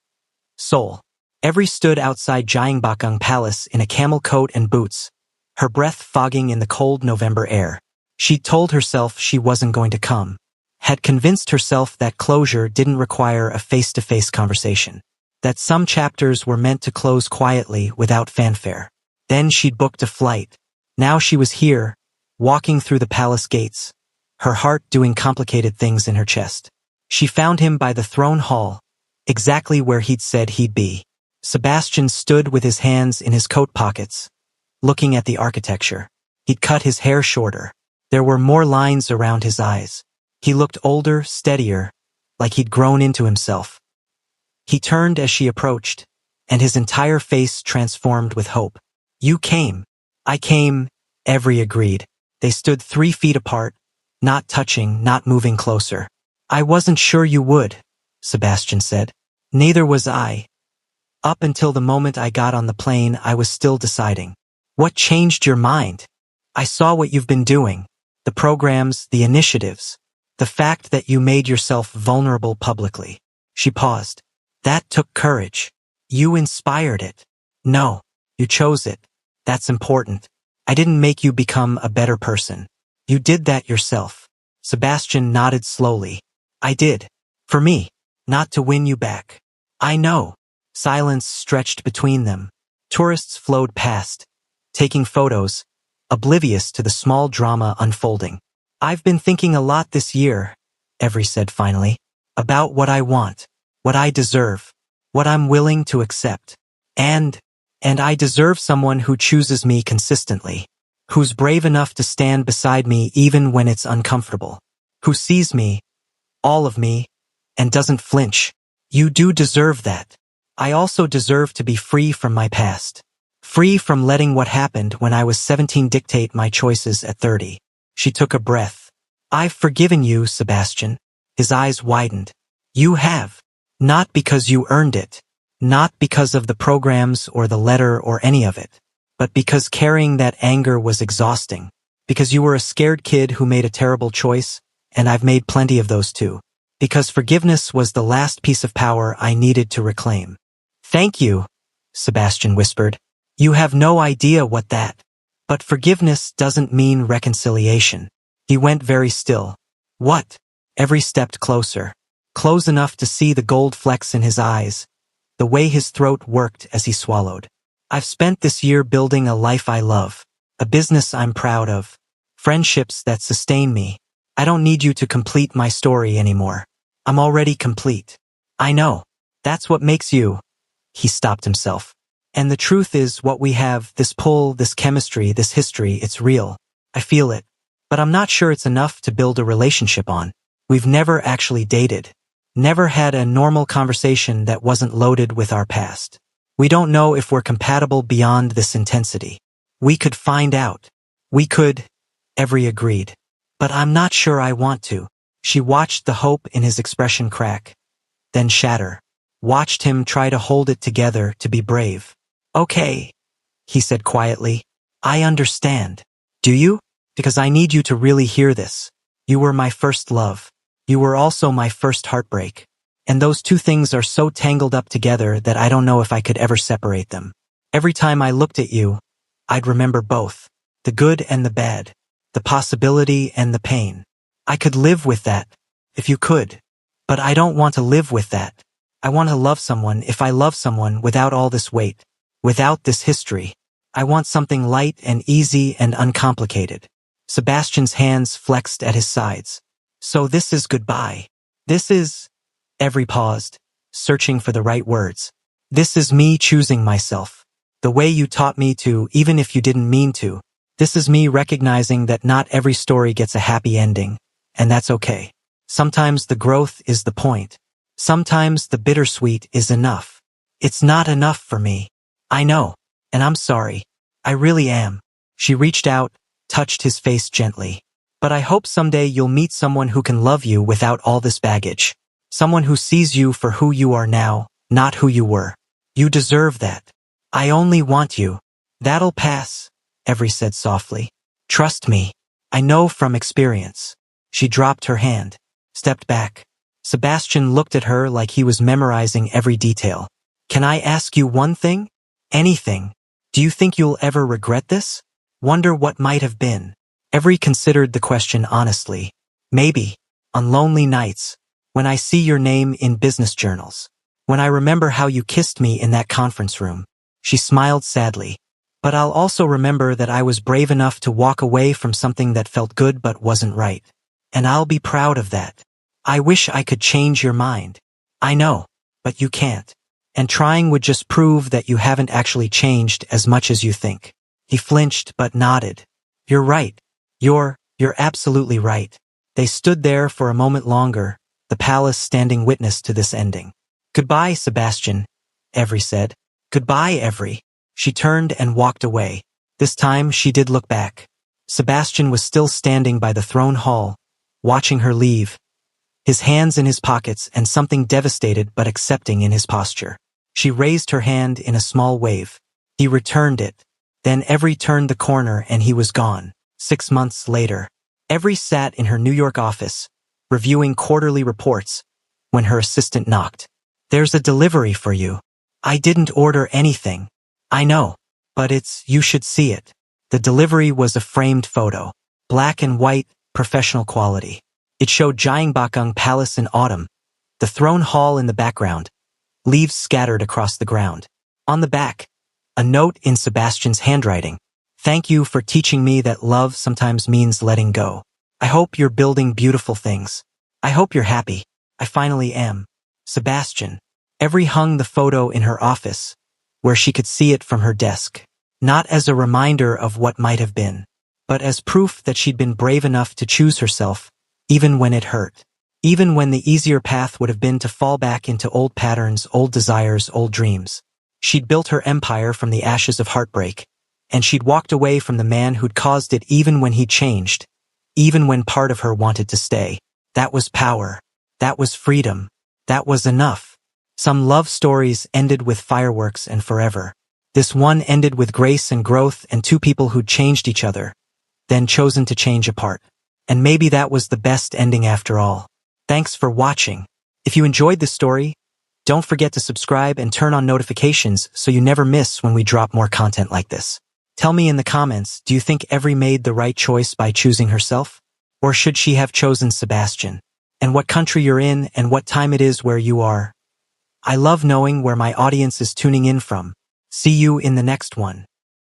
Seoul. Evry stood outside Gyeongbokgung Palace in a camel coat and boots, her breath fogging in the cold November air. She'd told herself she wasn't going to come. Had convinced herself that closure didn't require a face-to-face conversation. That some chapters were meant to close quietly without fanfare. Then she'd booked a flight. Now she was here, walking through the palace gates, her heart doing complicated things in her chest. She found him by the throne hall, exactly where he'd said he'd be. Sebastian stood with his hands in his coat pockets, looking at the architecture. He'd cut his hair shorter. There were more lines around his eyes. He looked older, steadier, like he'd grown into himself. He turned as she approached, and his entire face transformed with hope. "You came." "I came," Evry agreed. They stood 3 feet apart, not touching, not moving closer. "I wasn't sure you would," Sebastian said. "Neither was I. Up until the moment I got on the plane, I was still deciding. What changed your mind? I saw what you've been doing. The programs, the initiatives. The fact that you made yourself vulnerable publicly." She paused. "That took courage. You inspired it." "No, you chose it. That's important. I didn't make you become a better person. You did that yourself." Sebastian nodded slowly. "I did. For me. Not to win you back." "I know." Silence stretched between them. Tourists flowed past, taking photos, oblivious to the small drama unfolding. "I've been thinking a lot this year," Evry said finally, "about what I want, what I deserve, what I'm willing to accept. And I deserve someone who chooses me consistently, who's brave enough to stand beside me even when it's uncomfortable, who sees me, all of me, and doesn't flinch. You do deserve that. I also deserve to be free from my past. Free from letting what happened when I was 17 dictate my choices at 30. She took a breath. "I've forgiven you, Sebastian." His eyes widened. "You have. Not because you earned it. Not because of the programs or the letter or any of it, but because carrying that anger was exhausting. Because you were a scared kid who made a terrible choice, and I've made plenty of those too. Because forgiveness was the last piece of power I needed to reclaim. Thank you, Sebastian whispered. You have no idea what that. But forgiveness doesn't mean reconciliation. He went very still. What? Every stepped closer. Close enough to see the gold flecks in his eyes, the way his throat worked as he swallowed. I've spent this year building a life I love, a business I'm proud of, friendships that sustain me. I don't need you to complete my story anymore. I'm already complete. I know. That's what makes you. He stopped himself. And the truth is what we have, this pull, this chemistry, this history, it's real. I feel it. But I'm not sure it's enough to build a relationship on. We've never actually dated. Never had a normal conversation that wasn't loaded with our past. We don't know if we're compatible beyond this intensity. We could find out. We could. Every agreed. But I'm not sure I want to. She watched the hope in his expression crack, then shatter. Watched him try to hold it together, to be brave. Okay, he said quietly. I understand. Do you? Because I need you to really hear this. You were my first love. You were also my first heartbreak. And those two things are so tangled up together that I don't know if I could ever separate them. Every time I looked at you, I'd remember both. The good and the bad. The possibility and the pain. I could live with that, if you could. But I don't want to live with that. I want to love someone, if I love someone, without all this weight. Without this history. I want something light and easy and uncomplicated. Sebastian's hands flexed at his sides. So this is goodbye. This is... Every paused, searching for the right words. This is me choosing myself. The way you taught me to, even if you didn't mean to. This is me recognizing that not every story gets a happy ending, and that's okay. Sometimes the growth is the point. Sometimes the bittersweet is enough. It's not enough for me. I know, and I'm sorry. I really am. She reached out, touched his face gently. But I hope someday you'll meet someone who can love you without all this baggage. Someone who sees you for who you are now, not who you were. You deserve that. I only want you. That'll pass, Every said softly. Trust me. I know from experience. She dropped her hand, stepped back. Sebastian looked at her like he was memorizing every detail. Can I ask you one thing? Anything. Do you think you'll ever regret this? Wonder what might have been. Every considered the question honestly. Maybe. On lonely nights. When I see your name in business journals. When I remember how you kissed me in that conference room. She smiled sadly. But I'll also remember that I was brave enough to walk away from something that felt good but wasn't right. And I'll be proud of that. I wish I could change your mind. I know. But you can't. And trying would just prove that you haven't actually changed as much as you think. He flinched but nodded. You're right. You're absolutely right. They stood there for a moment longer, the palace standing witness to this ending. Goodbye, Sebastian, Every said. Goodbye, Every. She turned and walked away. This time she did look back. Sebastian was still standing by the throne hall, watching her leave, his hands in his pockets and something devastated but accepting in his posture. She raised her hand in a small wave. He returned it. Then Every turned the corner and he was gone. 6 months later, Every sat in her New York office, reviewing quarterly reports, when her assistant knocked. There's a delivery for you. I didn't order anything. I know, but you should see it. The delivery was a framed photo. Black and white, professional quality. It showed Gyeongbokgung Palace in autumn. The throne hall in the background. Leaves scattered across the ground. On the back, a note in Sebastian's handwriting. Thank you for teaching me that love sometimes means letting go. I hope you're building beautiful things. I hope you're happy. I finally am. Sebastian. Every hung the photo in her office, where she could see it from her desk. Not as a reminder of what might have been, but as proof that she'd been brave enough to choose herself, even when it hurt. Even when the easier path would have been to fall back into old patterns, old desires, old dreams. She'd built her empire from the ashes of heartbreak, and she'd walked away from the man who'd caused it even when he'd changed, even when part of her wanted to stay. That was power. That was freedom. That was enough. Some love stories ended with fireworks and forever. This one ended with grace and growth and two people who'd changed each other, then chosen to change apart. And maybe that was the best ending after all. Thanks for watching. If you enjoyed this story, don't forget to subscribe and turn on notifications so you never miss when we drop more content like this. Tell me in the comments, do you think Every made the right choice by choosing herself? Or should she have chosen Sebastian? And what country you're in and what time it is where you are. I love knowing where my audience is tuning in from. See you in the next one.